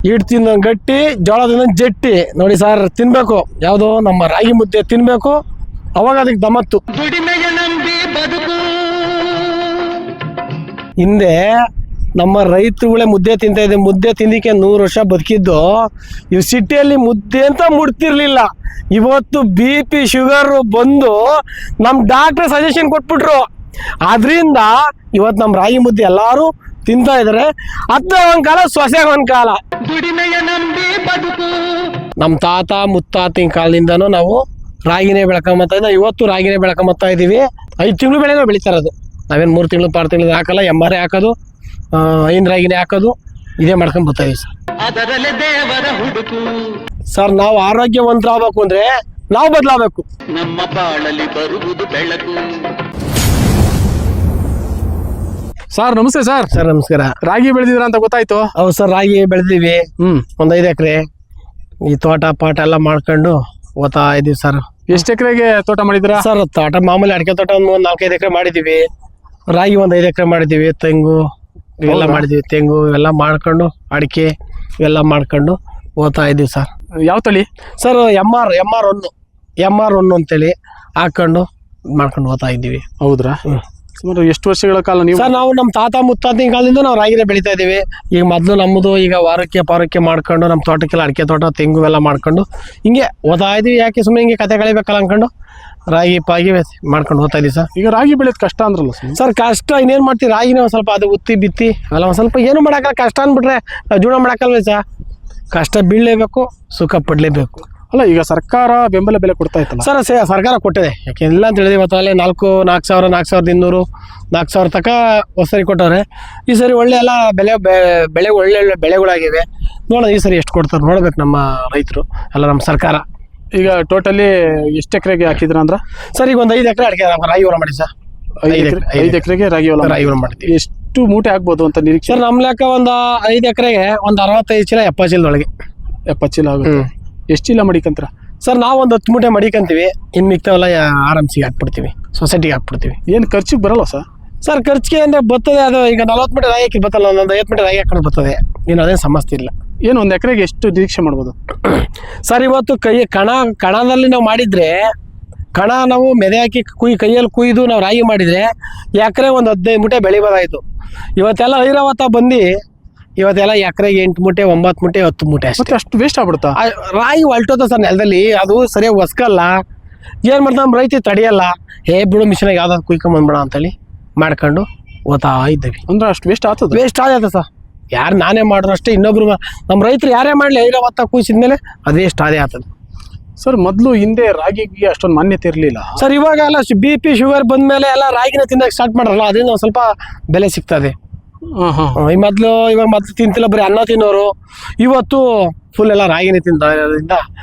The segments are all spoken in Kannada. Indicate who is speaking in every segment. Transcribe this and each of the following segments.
Speaker 1: ಹಿಟ್ಟು ತಿನ್ನೋ ಗಟ್ಟಿ, ಜೋಳದಿಂದ ಜಟ್ಟಿ. ನೋಡಿ ಸರ್, ತಿನ್ಬೇಕು ಯಾವುದು ನಮ್ಮ ರಾಗಿ ಮುದ್ದೆ ತಿನ್ಬೇಕು, ಅವಾಗ ಅದಕ್ಕೆ ದಮತ್ತು. ಹಿಂದೆ ನಮ್ಮ ರೈತರುಗಳೇ ಮುದ್ದೆ ತಿಂತಾ ಇದೆ. ಮುದ್ದೆ ತಿಂದಿಕ್ಕೆ 100 ವರ್ಷ ಬದುಕಿದ್ದು. ಇವು ಸಿಟಿಯಲ್ಲಿ ಮುದ್ದೆ ಅಂತ ಮುಡ್ತಿರ್ಲಿಲ್ಲ. ಇವತ್ತು BP ಶುಗರ್ ಬಂದು ನಮ್ಮ ಡಾಕ್ಟರ್ ಸಜೆಷನ್ ಕೊಟ್ಬಿಟ್ರು. ಆದ್ರಿಂದ ಇವತ್ತು ನಮ್ಮ ರಾಗಿ ಮುದ್ದೆ ಎಲ್ಲಾರು ತಿಂತಾ ಇದಾರೆ. ಅತ್ತ ಒಂದ್ ಕಾಲ, ಸೊಸೆಗ ಒಂದ್ ಕಾಲ. ನಮ್ಮ ತಾತ ಮುತ್ತಾತಿನ ಕಾಲದಿಂದನೂ ನಾವು ರಾಗಿನೇ ಬೆಳ್ಕೊಂಬತ್ತಾ ಇದ್ದೀವಿ. ಇವತ್ತು ರಾಗಿನೇ ಬೆಳ್ಕೊಂಬತ್ತಾ ಇದೀವಿ. 5 ತಿಂಗಳು ಬೆಳೆನೂ ಬೆಳಿತಾ ಇರೋದು. ನಾವೇನು 3 ತಿಂಗಳು 6 ತಿಂಗಳು ಹಾಕಲ್ಲ. MRA ಹಾಕೋದು, ಐನ್ ರಾಗಿನೇ ಹಾಕೋದು, ಇದೇ ಮಾಡ್ಕೊಂಡ್ ಬರ್ತಾ ಇದೀವಿ ಸರ್. ನಾವು ಆರೋಗ್ಯವಂತರಾಗಬೇಕು ಅಂದ್ರೆ ನಾವು ಬದಲಾಗಬೇಕು. ನಮ್ಮ ಬಾಳಲ್ಲಿ ಬರುವುದು ಬೆಳಕು.
Speaker 2: ಸರ್ ನಮಸ್ತೆ ಸರ್.
Speaker 1: ಸರ್ ನಮಸ್ಕಾರ.
Speaker 2: ರಾಗಿ ಬೆಳೆದಿದ್ರ ಅಂತ ಗೊತ್ತಾಯ್ತು.
Speaker 1: ಹೌದು ಸರ್, ರಾಗಿ ಬೆಳೆದಿವಿ. ಒಂದ್ 5 ಎಕರೆ ಈ ತೋಟ ಪಾಟ ಎಲ್ಲ ಮಾಡ್ಕೊಂಡು ಓದ್ತಾ ಇದೀವಿ ಸರ್.
Speaker 2: ಎಷ್ಟು ಎಕರೆಗೆ ತೋಟ ಮಾಡಿದ್ರ
Speaker 1: ಸರ್? ತೋಟ ಮಾಮೂಲಿ ಅಡಿಕೆ ತೋಟ ಒಂದು 4-5 ಎಕರೆ ಮಾಡಿದೀವಿ. ರಾಗಿ ಒಂದು 5 ಎಕರೆ ಮಾಡಿದೀವಿ. ತೆಂಗು ಇವೆಲ್ಲ ಮಾಡಿದೀವಿ. ತೆಂಗು ಇವೆಲ್ಲ ಮಾಡ್ಕೊಂಡು, ಅಡಿಕೆ ಇವೆಲ್ಲ ಮಾಡ್ಕೊಂಡು ಓದ್ತಾ ಇದೀವಿ ಸರ್.
Speaker 2: ಯಾವ ತಳಿ
Speaker 1: ಸರ್? MR1 ಅಂತೇಳಿ ಹಾಕೊಂಡು ಮಾಡ್ಕೊಂಡು ಓದ್ತಾ ಇದ್ದೀವಿ.
Speaker 2: ಹೌದ್ರಾ? ಸುಮಾರು ಎಷ್ಟು ವರ್ಷಗಳ ಕಾಲ ನೀವು?
Speaker 1: ಸರ್ ನಾವು ನಮ್ಮ ತಾತ ಮುತ್ತಾತಿನ ಕಾಲದಿಂದ ನಾವು ರಾಗಿನೇ ಬೆಳಿತಾ ಇದೀವಿ. ಈಗ ಮೊದಲು ನಮ್ಮದು ಈಗ ವಾರಕ್ಕೆ ಮಾಡ್ಕೊಂಡು ನಮ್ಮ ತೋಟಕ್ಕೆಲ್ಲ ಅಡಿಕೆ ತೋಟ, ತೆಂಗು ಎಲ್ಲ ಮಾಡ್ಕೊಂಡು ಹಿಂಗೆ ಓದ್ತಾ ಇದೀವಿ. ಯಾಕೆ ಸುಮ್ಮನೆ ಹಿಂಗೆ ಕತೆ ಕಳಿಬೇಕಲ್ಲ ಅನ್ಕೊಂಡು ರಾಗಿ ಪಾಗಿ ಮಾಡ್ಕೊಂಡು ಓದ್ತಾ ಇದೀವಿ ಸರ್.
Speaker 2: ಈಗ ರಾಗಿ ಬೆಳೆಯೋದು ಕಷ್ಟ ಅಂದ್ರಲ್ಲ
Speaker 1: ಸರ್? ಕಷ್ಟ ಇನ್ನೇನು ಮಾಡ್ತೀವಿ, ರಾಗಿನೇ ಒಂದು ಸ್ವಲ್ಪ ಅದು ಉತ್ತಿ ಬಿತ್ತಿ ಅಲ್ಲ ಒಂದು ಸ್ವಲ್ಪ ಏನು ಮಾಡೋಕ್ಕಲ್ಲ. ಕಷ್ಟ ಅಂದ್ಬಿಟ್ರೆ ನಾವು ಜೀವನ ಮಾಡೋಕ್ಕಲ್ವೇ ಸರ್? ಕಷ್ಟ ಬೀಳಲೇಬೇಕು, ಸುಖ ಪಡಲೇಬೇಕು.
Speaker 2: ಅಲ್ಲ, ಈಗ ಸರ್ಕಾರ ಬೆಂಬಲ ಬೆಲೆ ಕೊಡ್ತಾ ಇತ್ತಲ್ಲ
Speaker 1: ಸರ್? ಸರ್ಕಾರ ಕೊಟ್ಟಿದೆ. ಯಾಕೆ ಇಲ್ಲ ಅಂತ ಹೇಳಿದೆ. ಇವತ್ತು ಅಲ್ಲೇ 4,000, 4,200, 4,000 ತನಕ ಹೊಸರಿ ಕೊಟ್ಟವ್ರೆ. ಈ ಸರಿ ಒಳ್ಳೆ ಎಲ್ಲ ಬೆಳೆ ಒಳ್ಳೆ ಬೆಳೆಗಳಾಗಿವೆ. ನೋಡೋಣ ಈ ಸರಿ ಎಷ್ಟು ಕೊಡ್ತಾರೆ ನೋಡ್ಬೇಕು ನಮ್ಮ ರೈತರು ಎಲ್ಲ, ನಮ್ಮ ಸರ್ಕಾರ.
Speaker 2: ಈಗ ಟೋಟಲಿ ಎಷ್ಟು ಎಕರೆಗೆ ಹಾಕಿದ್ರ ಅಂದ್ರ
Speaker 1: ಸರ್? ಈಗ ಒಂದು 5 ಎಕರೆ ಅಡಿಕೆ ರಾಗಿ ಹೊರ ಮಾಡಿ ಸರ್.
Speaker 2: 5 ಎಕರೆಗೆ ರಾಗಿ
Speaker 1: ಹೊರ ಮಾಡ್ತೀವಿ.
Speaker 2: ಎಷ್ಟು ಮೂಟೆ ಆಗ್ಬೋದು ಅಂತ ನಿರೀಕ್ಷೆ?
Speaker 1: ಸರ್ ನಮ್ಮ ಲೆಕ್ಕ ಒಂದು 5 ಎಕರೆಗೆ ಒಂದು 65 ಚೀಲ 70 ಚೀಲದೊಳಗೆ.
Speaker 2: 70 ಚೀಲ ಆಗುತ್ತೆ. ಎಷ್ಟು ಚೀಲ ಮಡಿಕಂತ್ರ?
Speaker 1: ಸರ್ ನಾವು ಒಂದು 10 ಮೂಟೆ ಮಡಿಕಂತೀವಿ. ಇನ್ನು ಮಿಕ್ತಾವೆಲ್ಲ ಆರಾಮ್ಸಿಗೆ ಹಾಕ್ಬಿಡ್ತೀವಿ, ಸೊಸೈಟಿಗೆ ಹಾಕ್ಬಿಡ್ತೀವಿ.
Speaker 2: ಏನು ಖರ್ಚಿಗೆ ಬರಲ್ಲ ಸರ್?
Speaker 1: ಸರ್ ಖರ್ಚಿಗೆ ಅಂದರೆ ಬರ್ತದೆ. ಅದು ಈಗ 40 ಮೂಟೆ ರಾಗಿ ಹಾಕಿ ಬರ್ತಲ್ಲ, ಒಂದು 50 ಮೂಟೆ ರಾಗಿ ಹಾಕೊಂಡು ಬರ್ತದೆ. ಏನು ಅದೇನು ಸಮಸ್ಯೆ ಇಲ್ಲ.
Speaker 2: ಏನು ಒಂದು ಎಕರೆಗೆ ಎಷ್ಟು ನಿರೀಕ್ಷೆ ಮಾಡ್ಬೋದು
Speaker 1: ಸರ್? ಇವತ್ತು ಕಣದಲ್ಲಿ ನಾವು ಮಾಡಿದರೆ, ಕಣ ನಾವು ಮೆದೆ ಹಾಕಿ ಕೈಯಲ್ಲಿ ಕುಯ್ದು ನಾವು ರಾಗಿ ಮಾಡಿದರೆ ಎಕರೆ ಒಂದು 15 ಮೂಟೆ ಬೆಳಿಬೋದಾಯಿತು. ಇವತ್ತೆಲ್ಲ ಐರಾವತ ಬಂದು ಇವತ್ತೆಲ್ಲ ಎಕರೆಗೆ 8 ಮೂಟೆ 9 ಮೂಟೆ 10 ಮೂಟೆ ಅಷ್ಟೇ.
Speaker 2: ಅಷ್ಟು ವೇಸ್ಟ್ ಆಗ್ಬಿಡುತ್ತಾ?
Speaker 1: ರಾಗಿ ಹೊಲ್ಟೋದ ಸರ್ ನೆಲದಲ್ಲಿ. ಅದು ಸರಿಯಾಗಿ ಹೊಸ್ಕಲ್ಲ. ಏನು ಮಾಡ್ತಾ ನಮ್ಮ ರೈತ ತಡೆಯಲ್ಲ. ಬಿಡು ಮಿಷಿನಾಗ ಯಾವ್ದಾದ್ರು ಕುಯ್ಕೊಂಬಂದ್ಬೇಡ ಅಂತೇಳಿ ಮಾಡ್ಕೊಂಡು ಓದ್ತಾ ಇದ್ದೀವಿ.
Speaker 2: ಅಂದ್ರೆ ಅಷ್ಟು ವೇಸ್ಟ್ ಆಗ್ತದೆ?
Speaker 1: ವೇಸ್ಟ್ ಆಗತ್ತೆ ಸರ್. ಯಾರು ನಾನೇ ಮಾಡಿದ್ರು ಅಷ್ಟೇ, ಇನ್ನೊಬ್ರು ನಮ್ಮ ರೈತರು ಯಾರೇ ಮಾಡಲಿ ಐರಾವತ್ತ ಕುಯ್ಸಿದ್ಮೇಲೆ ಅದು ವೇಸ್ಟ್ ಅದೇ ಆಗ್ತದೆ
Speaker 2: ಸರ್. ಮೊದಲು ಹಿಂದೆ ರಾಗಿಗೆ ಅಷ್ಟೊಂದು ಮಾನ್ಯತೆ ಇರಲಿಲ್ಲ
Speaker 1: ಸರ್. ಇವಾಗ ಎಲ್ಲ BP ಶುಗರ್ ಬಂದ್ಮೇಲೆ ಎಲ್ಲ ರಾಗಿನ ತಿನ್ನಕ್ಕೆ ಸ್ಟಾರ್ಟ್ ಮಾಡ್ರಲ್ಲ, ಅದರಿಂದ ಒಂದು ಸ್ವಲ್ಪ ಬೆಲೆ ಸಿಗ್ತದೆ. ಇವಾಗ ಮೊದಲು ತಿಂತಿಲ್ಲ, ಬರೀ ಅನ್ನ ತಿನ್ನೋರು. ಇವತ್ತು ಫುಲ್ ಎಲ್ಲ ರಾಗಿನೇ ತಿಂತದ್ರಿಂದ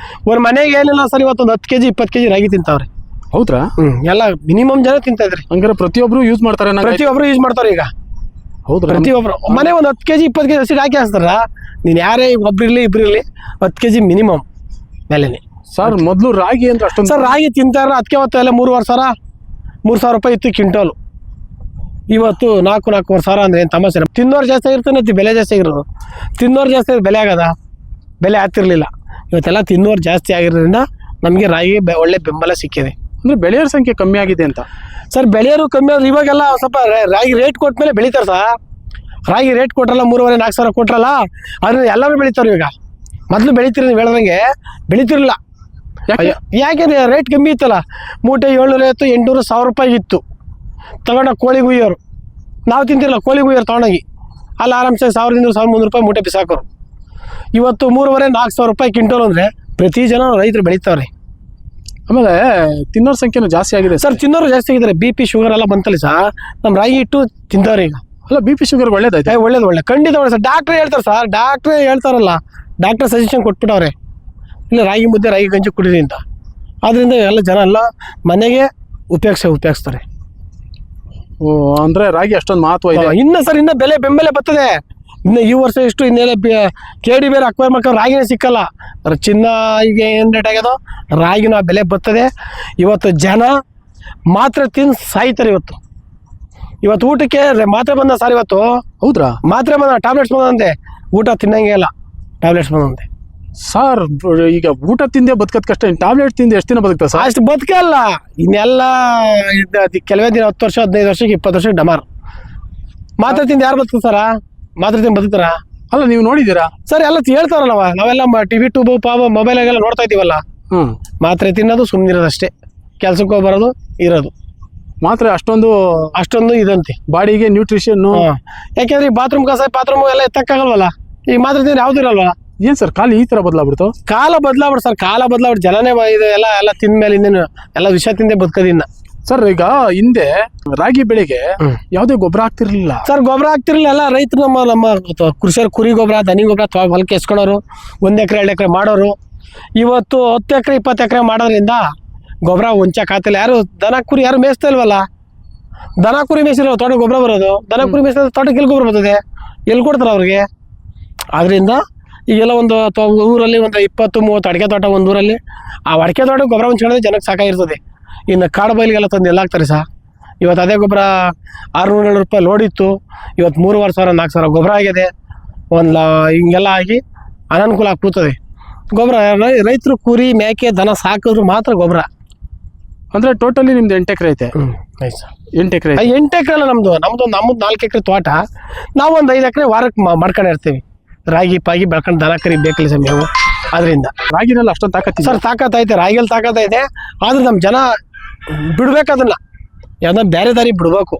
Speaker 1: ಒಂದು ಮನೆಗೆ ಏನಿಲ್ಲ ಸರ್, ಇವತ್ತು ಒಂದು 10 kg 20 kg ರಾಗಿ ತಿಂತಾವ್ರೆ.
Speaker 2: ಹೌದ್ರಾ?
Speaker 1: ಎಲ್ಲ ಮಿನಿಮಮ್ ಜನ ತಿಂತಾ ಇದ್ರಿ.
Speaker 2: ಹಂಗಾರೆ ಪ್ರತಿಯೊಬ್ರು ಯೂಸ್ ಮಾಡ್ತಾರೆ?
Speaker 1: ಪ್ರತಿಯೊಬ್ರು ಯೂಸ್ ಮಾಡ್ತಾರೆ ಈಗ.
Speaker 2: ಹೌದ್ರಾ?
Speaker 1: ಪ್ರತಿಯೊಬ್ರು ಮನೆ ಒಂದು 10 kg 20 kg ಹಸಿ ಹಾಕಿ ಹಾಕ್ತಾರ. ನೀನು ಯಾರೇ ಒಬ್ರಿರ್ಲಿ ಇಬ್ರಿರ್ಲಿ 10 kg ಮಿನಿಮಮ್ ಮೇಲೆನೆ
Speaker 2: ಸರ್. ಮೊದಲು ರಾಗಿ ಅಂದ್ರೆ ಅಷ್ಟೊಂದು
Speaker 1: ಸರ್ ರಾಗಿ ತಿಂತಾರ. ಅದಕ್ಕೆ ಅವತ್ತು ಎಲ್ಲ 3,000 ರೂಪಾಯಿ ಇತ್ತು ಕ್ವಿಂಟಲ್. ಇವತ್ತು 4,000 ಸಾವಿರ ಅಂದ್ರೆ ಏನು ತಮಾಷೆ? ತಿನ್ನೋರು ಜಾಸ್ತಿ ಆಗಿರ್ತಾನೆ, ಬೆಲೆ ಜಾಸ್ತಿ ಆಗಿರೋದು. ತಿನ್ನೋರು ಜಾಸ್ತಿ ಬೆಲೆ ಆಗದ, ಬೆಲೆ ಆಗ್ತಿರ್ಲಿಲ್ಲ. ಇವತ್ತೆಲ್ಲ ತಿನ್ನೋರು ಜಾಸ್ತಿ ಆಗಿರೋದ್ರಿಂದ ನಮಗೆ ರಾಗಿ ಒಳ್ಳೆ ಬೆಂಬಲ ಸಿಕ್ಕಿದೆ.
Speaker 2: ಅಂದ್ರೆ ಬೆಳೆಯೋರ ಸಂಖ್ಯೆ ಕಮ್ಮಿ ಆಗಿದೆ ಅಂತ
Speaker 1: ಸರ್? ಬೆಳೆಯೋರು ಕಮ್ಮಿ ಆದ್ರೆ ಇವಾಗೆಲ್ಲ ಸ್ವಲ್ಪ ರಾಗಿ ರೇಟ್ ಕೊಟ್ಟ ಮೇಲೆ ಬೆಳಿತಾರೆ ಸರ್. ರಾಗಿ ರೇಟ್ ಕೊಟ್ರಲ್ಲ, 3,500 4,000 ಕೊಟ್ರಲ್ಲ, ಅದನ್ನ ಎಲ್ಲರೂ ಬೆಳಿತಾರೆ ಈಗ. ಮೊದಲು ಬೆಳಿತೀರಿ, ನೀವು ಹೇಳ್ದಂಗೆ ಬೆಳಿತಿರಲಿಲ್ಲ. ಯಾಕೆ ರೇಟ್ ಕಮ್ಮಿ ಇತ್ತಲ್ಲ. ಮೂಟೆ 750 800 1000 ರೂಪಾಯಿ ಇತ್ತು. ತಗೊಂಡ ಕೋಳಿ ಗುಯ್ಯೋರು. ನಾವು ತಿಂತಿರಲ್ಲ, ಕೋಳಿ ಗುಯ್ಯೋರು ತೊಗೊಂಡೋಗಿ ಅಲ್ಲಿ ಆರಾಮ್ಸೆ 1,200 1,300 ರೂಪಾಯಿ ಮೂಟೆ ಬಿಸಾಕೋರು. ಇವತ್ತು 3,500 ರೂಪಾಯಿ ಕ್ವಿಂಟಲ್ ಅಂದರೆ ಪ್ರತಿ ಜನ ರೈತರು ಬೆಳಿತಾವ್ರೆ.
Speaker 2: ಆಮೇಲೆ ತಿನ್ನೋರ ಸಂಖ್ಯೆನೂ ಜಾಸ್ತಿ ಆಗಿದೆ
Speaker 1: ಸರ್. ತಿನ್ನೋರು ಜಾಸ್ತಿ ಆಗಿದ್ದಾರೆ. BP ಶುಗರ್ ಎಲ್ಲ ಬಂತಲ್ಲ ಸರ್, ನಮ್ಮ ರಾಗಿ ಇಟ್ಟು ತಿಂತವ್ರೆ ಈಗ.
Speaker 2: ಅಲ್ಲ, BP ಶುಗರ್ ಒಳ್ಳೇದಾಯ್ತು?
Speaker 1: ಒಳ್ಳೇದು ಖಂಡಿತ ಒಳ್ಳೆ ಸರ್. ಡಾಕ್ಟ್ರೇ ಹೇಳ್ತಾರೆ ಸರ್. ಡಾಕ್ಟ್ರೇ ಹೇಳ್ತಾರಲ್ಲ, ಡಾಕ್ಟರ್ ಸಜೆಷನ್ ಕೊಟ್ಬಿಟ್ಟವ್ರೆ, ಇಲ್ಲ ರಾಗಿ ಮುದ್ದೆ ರಾಗಿ ಗಂಜಿ ಕುಡೀರಿ ಅಂತ. ಆದ್ದರಿಂದ ಎಲ್ಲ ಜನ ಎಲ್ಲ ಮನೆಗೆ ಉಪಯೋಗಿಸ್ತಾರೆ.
Speaker 2: ಓ, ಅಂದ್ರೆ ರಾಗಿ ಅಷ್ಟೊಂದು ಮಹತ್ವ ಇದೆ.
Speaker 1: ಇನ್ನು ಸರ್ ಇನ್ನು ಬೆಂಬಲ ಬರ್ತದೆ. ಇನ್ನು ಈ ವರ್ಷ ಇಷ್ಟು ಇನ್ನೆಲ್ಲ KD ಬೇರೆ ಅಕ್ವೈರ್ ಮಾಡ್ಕೊಂಡು ರಾಗಿನೇ ಸಿಕ್ಕಲ್ಲ. ಚಿನ್ನ ಈಗ ಏನು ರೇಟ್ ಆಗ್ಯದೋ ರಾಗಿನ ಬೆಲೆ ಬರ್ತದೆ. ಇವತ್ತು ಜನ ಮಾತ್ರೆ ತಿಂದು ಸಾಯ್ತಾರೆ. ಇವತ್ತು ಊಟಕ್ಕೆ ಮಾತ್ರೆ ಬಂದ ಸರ್. ಇವತ್ತು
Speaker 2: ಹೌದ್ರಾ?
Speaker 1: ಮಾತ್ರೆ ಬಂದ, ಟ್ಯಾಬ್ಲೆಟ್ಸ್ ಬಂದಂತೆ, ಊಟ ತಿನ್ನಂಗೆ ಇಲ್ಲ. ಟ್ಯಾಬ್ಲೆಟ್ಸ್ ಬಂದಂತೆ.
Speaker 2: ಸರ್ ಈಗ ಊಟ ತಿಂದೆ ಬದುಕದ್ ಕಷ್ಟ, ಟ್ಯಾಬ್ಲೆಟ್ ತಿಂದು ಎಷ್ಟು ದಿನ ಬದುಕ್ತಾ ಸರ್?
Speaker 1: ಅಷ್ಟು ಬದುಕಲ್ಲ. ಇನ್ನೆಲ್ಲ ಕೆಲವೇ ದಿನ 10 ವರ್ಷ 15 ವರ್ಷಕ್ಕೆ 20 ವರ್ಷಕ್ಕೆ ಡಮಾರ್. ಮಾತ್ರೆ ತಿಂದು ಯಾರು ಬದುಕ್ತಾರ? ಮಾತ್ರೆ ತಿಂದು ಬದುಕ್ತಾರ?
Speaker 2: ಅಲ್ಲ ನೀವು ನೋಡಿದ್ದೀರಾ
Speaker 1: ಸರ್? ಎಲ್ಲ ಹೇಳ್ತಾರಲ್ಲವ, ನಾವೆಲ್ಲ ಟಿವಿ ಟ್ಯೂಬ್ ಪಾಪ ಮೊಬೈಲಾಗೆಲ್ಲ ನೋಡ್ತಾ ಇದೀವಲ್ಲ. ಮಾತ್ರೆ ತಿನ್ನೋದು ಸುಮ್ಮನಿರೋದಷ್ಟೇ, ಕೆಲ್ಸಕ್ಕೆ ಹೋಗ್ಬರೋದು ಇರೋದು.
Speaker 2: ಮಾತ್ರೆ
Speaker 1: ಅಷ್ಟೊಂದು ಇದಂತೆ
Speaker 2: ಬಾಡಿಗೆ ನ್ಯೂಟ್ರಿಷನ್.
Speaker 1: ಯಾಕೆಂದ್ರೆ ಈ ಬಾತ್ರೂಮ್ ಪಾತ್ರೂಮ್ ಎಲ್ಲ ಎತ್ತಕ್ಕಾಗಲ್ವಲ್ಲ, ಈಗ ಮಾತ್ರೆ ತಿಂದ್ರೆ ಯಾವ್ದು ಇರಲ್ವಲ್ಲ.
Speaker 2: ಏನ್ ಸರ್ ಕಾಲ ಈ ತರ ಬದಲಾಗ್ಬಿಡ್ತು?
Speaker 1: ಕಾಲ ಬದಲಾಗ್ಬಿಟ್ಟು ಸರ್, ಕಾಲ ಬದಲಾಗ್ಬಿಟ್ಟು ಜನನೇ ಇದು ಎಲ್ಲ ತಿಂದ್ಮೇಲೆ ಇನ್ನೇನು ಎಲ್ಲ ವಿಷ ತಿಂದೆ ಬದುಕೋದಿನ್ನ.
Speaker 2: ಸರ್ ಈಗ ಹಿಂದೆ ರಾಗಿ ಬೆಳೆಗೆ ಯಾವುದೇ ಗೊಬ್ಬರ ಹಾಕ್ತಿರ್ಲಿಲ್ಲ
Speaker 1: ಸರ್. ಗೊಬ್ಬರ ಹಾಕ್ತಿರ್ಲಿಲ್ಲ. ಎಲ್ಲ ರೈತರು ನಮ್ಮ ಕೃಷಿಯರು ಕುರಿ ಗೊಬ್ಬರ ದನಿ ಗೊಬ್ಬರ ಹೊಲಕ್ಕೆ ಎಸ್ಕೊಳೋರು, 1 ಎಕರೆ 2 ಎಕರೆ ಮಾಡೋರು. ಇವತ್ತು 10 ಎಕರೆ 20 ಎಕರೆ ಮಾಡೋದ್ರಿಂದ ಗೊಬ್ಬರ ಹೊಂಚಕ್ಕಾಗ್ತಿಲ್ಲ. ಯಾರು ದನ ಕುರಿ ಯಾರು ಮೇಯಿಸ್ತಾ ಇಲ್ವಲ್ಲ. ದನ ಕುರಿ ಮೇಯಿಸಿರೋ ತೋಟಕ್ಕೆ ಗೊಬ್ಬರ ಬರೋದು, ದನ ಕುರಿ ಮೇಯಿಸಿದ ತೋಟಕ್ಕೆ ಎಲ್ಲಿ ಗೊಬ್ಬರ ಬರ್ತದೆ? ಎಲ್ಲಿ ಕೊಡ್ತಾರೆ ಅವ್ರಿಗೆ? ಆದ್ರಿಂದ ಈಗೆಲ್ಲ ಒಂದು ಊರಲ್ಲಿ ಒಂದು 20-30 ಅಡಿಕೆ ತೋಟ ಒಂದು ಊರಲ್ಲಿ, ಆ ಅಡಿಕೆ ತೋಟ ಗೊಬ್ಬರ ಹೊಂಚ್ಕೊಂಡ್ರೆ ಜನಕ್ಕೆ ಸಾಕಾಗಿರ್ತದೆ. ಇನ್ನು ಕಾಡು ಬಯಲಿಗೆಲ್ಲ ತಂದು ಎಲ್ಲ ಹಾಕ್ತಾರೆ ಸರ್. ಇವತ್ತು ಅದೇ ಗೊಬ್ಬರ 600-700 ರೂಪಾಯಿ ಲೋಡಿತ್ತು, ಇವತ್ತು 3,500 4,000 ಗೊಬ್ಬರ ಆಗಿದೆ. ಹಿಂಗೆಲ್ಲ ಆಗಿ ಅನನುಕೂಲ ಆಗ್ಬಿಡ್ತದೆ. ಗೊಬ್ಬರ ರೈತರು ಕುರಿ ಮೇಕೆ ದನ ಸಾಕಿದ್ರು ಮಾತ್ರ ಗೊಬ್ಬರ.
Speaker 2: ಅಂದ್ರೆ ಟೋಟಲಿ ನಿಮ್ದು 8 ಎಕರೆ ಐತೆ? 8 ಎಕರೆ.
Speaker 1: 8 ಎಕರೆ ಅಲ್ಲ ನಮ್ದು 4 ಎಕರೆ ತೋಟ. ನಾವು ಒಂದು 5 ಎಕರೆ ವಾರಕ್ಕೆ ಮಾಡ್ಕೊಂಡಿರ್ತೀವಿ. ರಾಗಿ ಪಾಗಿ ಬೆಳ್ಕೊಂಡು ದನ ಕರಿ ಬೇಕಲ್ಲ ಸರ್ ನೀವು. ಅದರಿಂದ
Speaker 2: ರಾಗಿನಲ್ಲಿ ಅಷ್ಟೊಂದು ತಾಕತ್ತು
Speaker 1: ಸರ್ ತಾಕತ್ತೈತೆ, ರಾಗಿಯಲ್ಲಿ ತಾಕತ್ತೈತೆ. ಆದ್ರೆ ನಮ್ಮ ಜನ ಬಿಡ್ಬೇಕು ಅದನ್ನ, ಯಾವ್ದನ್ನ ಬೇರೆ ದಾರಿ ಬಿಡ್ಬೇಕು.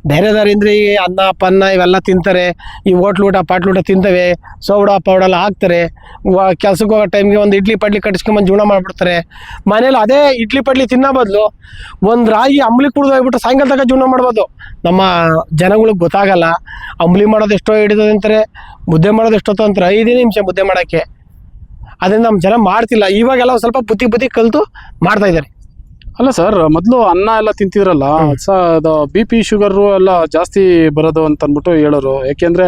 Speaker 1: ಬೇರೆ ದಾರಿ ಅಂದ್ರೆ ಈ ಅನ್ನ ಪನ್ನ ಇವೆಲ್ಲ ತಿಂತಾರೆ, ಈ ಹೋಟ್ಲೂಟ ಪಾಟ್ಲೂಟ ತಿಂತವೆ, ಸೋಡ ಪೌಡೆಲ್ಲ ಹಾಕ್ತಾರೆ. ಕೆಲ್ಸಕ್ಕೆ ಹೋಗೋ ಟೈಮ್ಗೆ ಒಂದು ಇಡ್ಲಿ ಪಡ್ಲಿ ಕಟ್ಟಿಸ್ಕೊಂಬಂದು ಜೀವನ ಮಾಡಿಬಿಡ್ತಾರೆ. ಮನೇಲಿ ಅದೇ ಇಡ್ಲಿ ಪಡ್ಲಿ ತಿನ್ನೋ ಬದಲು ಒಂದು ರಾಗಿ ಅಂಬ್ಲಿ ಕುಡ್ದು ಹೋಗ್ಬಿಟ್ಟು ಸಾಯಂಕಾಲ ತನಕ ಜೀವನ ಮಾಡ್ಬೋದು. ನಮ್ಮ ಜನಗಳಿಗೆ ಗೊತ್ತಾಗಲ್ಲ. ಅಂಬ್ಲಿ ಮಾಡೋದು ಎಷ್ಟೋ ಹಿಡಿತದೆ ಅಂತಾರೆ, ಮುದ್ದೆ ಮಾಡೋದು ಎಷ್ಟೊತ್ತು ಅಂತಾರೆ, 5 ನಿಮಿಷ ಮುದ್ದೆ ಮಾಡೋಕ್ಕೆ. ಅದರಿಂದ ನಮ್ಮ ಜನ ಮಾಡ್ತಿಲ್ಲ. ಇವಾಗೆಲ್ಲ ಸ್ವಲ್ಪ ಬುದ್ಧಿ ಕಲಿತು ಮಾಡ್ತಾ ಇದ್ದಾರೆ.
Speaker 2: ಅಲ್ಲ ಸರ್, ಮೊದಲು ಅನ್ನ ಎಲ್ಲ ತಿಂತಿದ್ರಲ್ಲ, ಅದು BP ಶುಗರು ಎಲ್ಲ ಜಾಸ್ತಿ ಬರೋದು ಅಂತ ಅಂದ್ಬಿಟ್ಟು ಹೇಳೋರು. ಯಾಕೆಂದ್ರೆ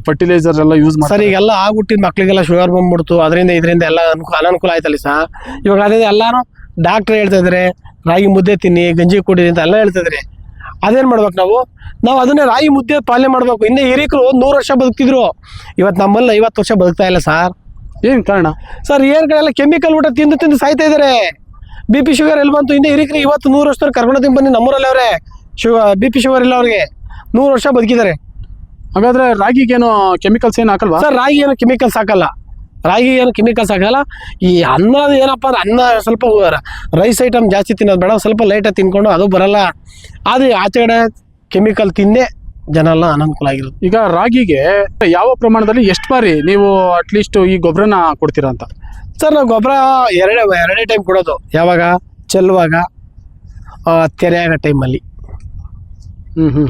Speaker 2: ಫರ್ಟಿಲೈಸರ್ ಎಲ್ಲ ಯೂಸ್ ಮಾಡಿ
Speaker 1: ಸರ್. ಈಗೆಲ್ಲ ಆಗ್ಬಿಟ್ಟಿದ್ದು ಮಕ್ಳಿಗೆಲ್ಲ ಶುಗರ್ ಬಂದ್ಬಿಡ್ತು. ಇದರಿಂದ ಎಲ್ಲ ಅನನುಕೂಲ ಆಯ್ತಲ್ಲ ಸರ್. ಇವಾಗ ಅದರಿಂದ ಎಲ್ಲಾರು ಡಾಕ್ಟರ್ ಹೇಳ್ತಾ ಇದಾರೆ ರಾಗಿ ಮುದ್ದೆ ತಿನ್ನಿ, ಗಂಜಿ ಕುಡಿ ಅಂತ ಎಲ್ಲ ಹೇಳ್ತಿದ್ರೆ. ಅದೇನ್ ಮಾಡ್ಬೇಕು ನಾವು ಅದನ್ನೇ ರಾಗಿ ಮುದ್ದೆ ಪಾಲನೆ ಮಾಡ್ಬೇಕು. ಇನ್ನು ಹಿರಿಕರು 100 ವರ್ಷ ಬದುಕ್ತಿದ್ರು, ಇವತ್ತು ನಮ್ಮಲ್ಲಿ 50 ವರ್ಷ ಬದುಕ್ತಾ ಇಲ್ಲ ಸರ್.
Speaker 2: ಏನ್ ಕಾರಣ
Speaker 1: ಸರ್? ಏನ್ ಕೆಮಿಕಲ್ ಊಟ ತಿಂದು ಸಾಯ್ತಾ ಇದಾರೆ. BP ಶುಗರ್ ಎಲ್ಲಿ ಬಂತು? ಇನ್ನು ಹಿರಿಕರು ಇವತ್ತು 100 ವರ್ಷದವ್ರು ಕರ್ಕೊಂಡು ತಿಂದು ಬನ್ನಿ, ನಮ್ಮೂರಲ್ಲಿ ಅವ್ರೆ BP ಶುಗರ್ ಇಲ್ಲ ಅವ್ರಿಗೆ, 100 ವರ್ಷ ಬದುಕಿದ್ದಾರೆ.
Speaker 2: ಹಾಗಾದ್ರೆ ರಾಗಿಗೇನು ಕೆಮಿಕಲ್ಸ್ ಏನು ಹಾಕಲ್ವಾ
Speaker 1: ಸರ್? ರಾಗಿ ಏನು ಕೆಮಿಕಲ್ಸ್ ಹಾಕಲ್ಲ. ಈ ಅನ್ನ ಏನಪ್ಪ ಅಂದ್ರೆ ಅನ್ನ ಸ್ವಲ್ಪ ರೈಸ್ ಐಟಮ್ ಜಾಸ್ತಿ ತಿನ್ನೋದು ಬೇಡ, ಸ್ವಲ್ಪ ಲೈಟಾಗಿ ತಿನ್ಕೊಂಡು ಅದು ಬರಲ್ಲ. ಆದರೆ ಆಚೆ ಕಡೆ ಕೆಮಿಕಲ್ ತಿಂದೇ ಜನ ಎಲ್ಲ ಅನನುಕೂಲ ಆಗಿರೋದು.
Speaker 2: ಈಗ ರಾಗಿಗೆ ಯಾವ ಪ್ರಮಾಣದಲ್ಲಿ ಎಷ್ಟು ಬಾರಿ ನೀವು ಅಟ್ಲೀಸ್ಟ್ ಈ ಗೊಬ್ಬರನ ಕೊಡ್ತೀರಾ ಅಂತ?
Speaker 1: ಸರ್, ನಾವು ಗೊಬ್ಬರ ಎರಡೇ ಟೈಮ್ ಕೊಡೋದು. ಯಾವಾಗ? ಚೆಲ್ಲುವಾಗ, ತೆರೆ ಆಗೋ ಟೈಮಲ್ಲಿ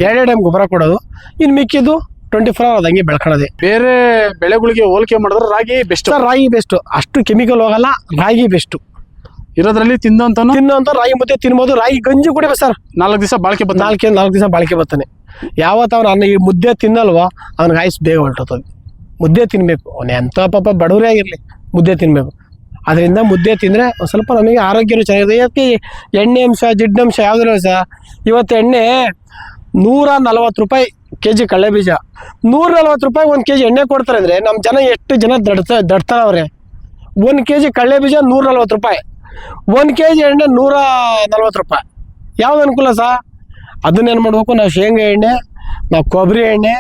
Speaker 1: ಎರಡೇ ಟೈಮ್ ಗೊಬ್ಬರ ಕೊಡೋದು. ಇನ್ನು ಮಿಕ್ಕಿದ್ದು 24 hours ಹಂಗೆ ಬೆಳ್ಕೊಳ್ಳೋದೆ.
Speaker 2: ಬೇರೆ ಬೆಳೆಗಳಿಗೆ ಹೋಲಿಕೆ ಮಾಡಿದ್ರೆ ರಾಗಿ ಬೆಸ್ಟ್.
Speaker 1: ಸರ್, ರಾಗಿ ಬೆಸ್ಟ್. ಅಷ್ಟು ಕೆಮಿಕಲ್ ಹೋಗಲ್ಲ, ರಾಗಿ ಬೆಸ್ಟ್.
Speaker 2: ಇರೋದ್ರಲ್ಲಿ ತಿನ್ನೋಂತ
Speaker 1: ರಾಗಿ ಮುದ್ದೆ ತಿನ್ಬೋದು. ರಾಗಿ ಗಂಜಿ ಕುಡಿಬೇಕು ಸರ್.
Speaker 2: 4 ದಿವಸ ಬಾಳಿಕೆ
Speaker 1: ಬರ್ತಾನೆ. 4 ದಿವಸ ಬಾಳಿಕೆ ಬರ್ತಾನೆ. ಯಾವತ್ತು ಅವ್ನು ಈ ಮುದ್ದೆ ತಿನ್ನಲ್ವೋ ಅವ್ನಿಗೆ ಆಯುಸ್ ಬೇಗ ಹೊರಟೋತದೆ. ಮುದ್ದೆ ತಿನ್ಬೇಕು. ಅವನು ಎಂಥ ಪಾಪ ಬಡವರೇ ಆಗಿರಲಿ, ಮುದ್ದೆ ತಿನ್ಬೇಕು. ಅದರಿಂದ ಮುದ್ದೆ ತಿಂದರೆ ಒಂದು ಸ್ವಲ್ಪ ನಮಗೆ ಆರೋಗ್ಯನೂ ಚೆನ್ನಾಗಿದೆ. ಯಾಕೆ ಎಣ್ಣೆ ಅಂಶ ಜಿಡ್ಡಂಶ ಯಾವುದಿಲ್ಲ ಸರ್. ಇವತ್ತು ಎಣ್ಣೆ 140 ರೂಪಾಯಿ kg ಕಡಲೆ ಬೀಜ, 140 ರೂಪಾಯಿ 1 kg ಎಣ್ಣೆ ಕೊಡ್ತಾರೆ ಅಂದರೆ ನಮ್ಮ ಜನ ಎಷ್ಟು ಜನ ದಡ್ತಾರೆ ಅವ್ರೆ. 1 kg ಕಡಲೆ ಬೀಜ 140 ರೂಪಾಯಿ, 1 kg ಎಣ್ಣೆ 140 ರೂಪಾಯಿ. ಯಾವ್ದು ಅನುಕೂಲ ಸರ್? ಅದನ್ನೇನು ಮಾಡಬೇಕು? ನಾವು ಶೇಂಗಾ ಎಣ್ಣೆ, ನಾವು ಕೊಬ್ಬರಿ ಎಣ್ಣೆ,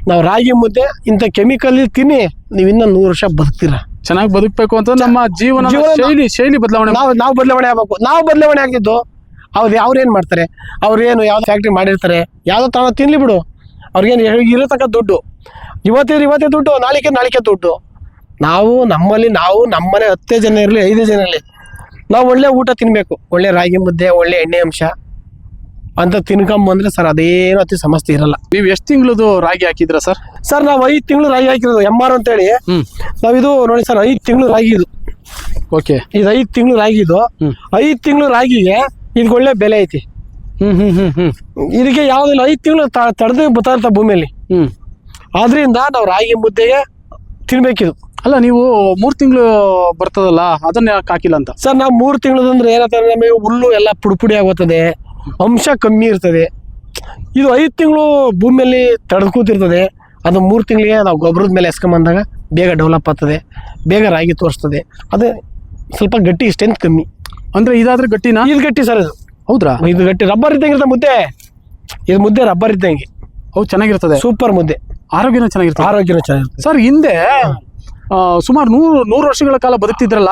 Speaker 1: ನಾವು ರಾಗಿ ಮುದ್ದೆ ಇಂಥ ಕೆಮಿಕಲ್ ತಿನ್ನಿ, ನೀವು ಇನ್ನೂ 100 ವರ್ಷ ಬದುಕ್ತೀರ.
Speaker 2: ಚೆನ್ನಾಗಿ ಬದುಕಬೇಕು ಅಂತ ನಮ್ಮ ಜೀವನ ಶೈಲಿ ಬದಲಾವಣೆ
Speaker 1: ನಾವು ಬದಲಾವಣೆ ಆಗಬೇಕು. ನಾವು ಬದಲಾವಣೆ ಆಗ್ತಿದ್ದು ಅವ್ರೇನು ಮಾಡ್ತಾರೆ? ಅವ್ರೇನು ಯಾವ್ದು ಫ್ಯಾಕ್ಟ್ರಿ ಮಾಡಿರ್ತಾರೆ, ಯಾವುದೋ ತಾವ ತಿನ್ಲಿ ಬಿಡು. ಅವ್ರಿಗೇನು ಇರತಕ್ಕ ದುಡ್ಡು ಇವತ್ತೇ ದುಡ್ಡು, ನಾಳಿಕೆ ದುಡ್ಡು. ನಾವು ನಮ್ಮನೆ 10 ಜನ ಇರಲಿ 5 ಜನ ಇರಲಿ, ನಾವು ಒಳ್ಳೆ ಊಟ ತಿನ್ನಬೇಕು. ಒಳ್ಳೆ ರಾಗಿ ಮುದ್ದೆ, ಒಳ್ಳೆ ಎಣ್ಣೆ ಅಂಶ ಅಂತ ತಿನ್ಕೊಂಬಂದ್ರೆ ಸರ್ ಅದೇನು ಅತಿ ಸಮಸ್ಯೆ ಇರಲ್ಲ.
Speaker 2: ನೀವು ಎಷ್ಟು ತಿಂಗಳದು ರಾಗಿ ಹಾಕಿದ್ರ ಸರ್?
Speaker 1: ಸರ್, ನಾವು 5 ತಿಂಗಳು ರಾಗಿ ಹಾಕಿರೋದು MR ಅಂತೇಳಿ. ನಾವಿದು ನೋಡಿ ಸರ್, 5 ತಿಂಗಳು ರಾಗಿ ಇದು.
Speaker 2: ಓಕೆ,
Speaker 1: ಇದು 5 ತಿಂಗಳು ರಾಗಿ ಇದು. 5 ತಿಂಗಳು ರಾಗಿಗೆ ಇದಕ್ಕೆ ಒಳ್ಳೆ ಬೆಲೆ ಐತಿ. ಇದಕ್ಕೆ ಯಾವುದಿಲ್ಲ, 5 ತಿಂಗಳು ತಡೆದು ಬರ್ತಾ ಇರ್ತಾವೆ ಭೂಮಿಯಲ್ಲಿ. ಆದ್ರಿಂದ ನಾವು ರಾಗಿ ಮುದ್ದೆಗೆ ತಿನ್ಬೇಕಿದು.
Speaker 2: ಅಲ್ಲ, ನೀವು 3 ತಿಂಗಳು ಬರ್ತದಲ್ಲ, ಅದನ್ನ ಯಾಕೆ ಹಾಕಿಲ್ಲ ಅಂತ?
Speaker 1: ಸರ್, ನಾವು 3 ತಿಂಗಳದಂದ್ರೆ ಏನಂತಾರೆ, ನಮಗೆ ಹುಲ್ಲು ಎಲ್ಲ ಪುಡಿ ಆಗುತ್ತದೆ, ಅಂಶ ಕಮ್ಮಿ ಇರ್ತದೆ. ಇದು 5 ತಿಂಗಳು ಭೂಮಿಯಲ್ಲಿ ತಡೆದು ಕೂತಿರ್ತದೆ. ಅದು 3 ತಿಂಗಳಿಗೆ ನಾವು ಗೊಬ್ಬರದ ಮೇಲೆ ಎಸ್ಕೊಂಬಂದಾಗ ಬೇಗ ಡೆವಲಪ್ ಆಗ್ತದೆ, ಬೇಗ ರಾಗಿ ತೋರಿಸ್ತದೆ. ಅದು ಸ್ವಲ್ಪ ಗಟ್ಟಿ, ಸ್ಟ್ರೆಂತ್ ಕಮ್ಮಿ.
Speaker 2: ಅಂದ್ರೆ ಇದಾದ್ರೆ ಗಟ್ಟಿನಾ?
Speaker 1: ಇದು ಗಟ್ಟಿ ಸರ್, ಇದು
Speaker 2: ಹೌದ್ರಾ?
Speaker 1: ಇದು ಗಟ್ಟಿ ರಬ್ಬರ್ ಇದ್ದಂಗೆ ಇರುತ್ತೆ ಮುದ್ದೆ. ಇದು ಮುದ್ದೆ ರಬ್ಬರ್ ಇದ್ದಂಗೆ.
Speaker 2: ಹೌದು, ಚೆನ್ನಾಗಿರ್ತದೆ.
Speaker 1: ಸೂಪರ್ ಮುದ್ದೆ,
Speaker 2: ಆರೋಗ್ಯನೂ ಚೆನ್ನಾಗಿರ್ತದೆ.
Speaker 1: ಆರೋಗ್ಯನೂ ಚೆನ್ನಾಗಿರುತ್ತೆ.
Speaker 2: ಸರ್ ಹಿಂದೆ ಸುಮಾರು 100 ವರ್ಷಗಳ ಕಾಲ ಬದುಕ್ತಿದ್ರಲ್ಲ,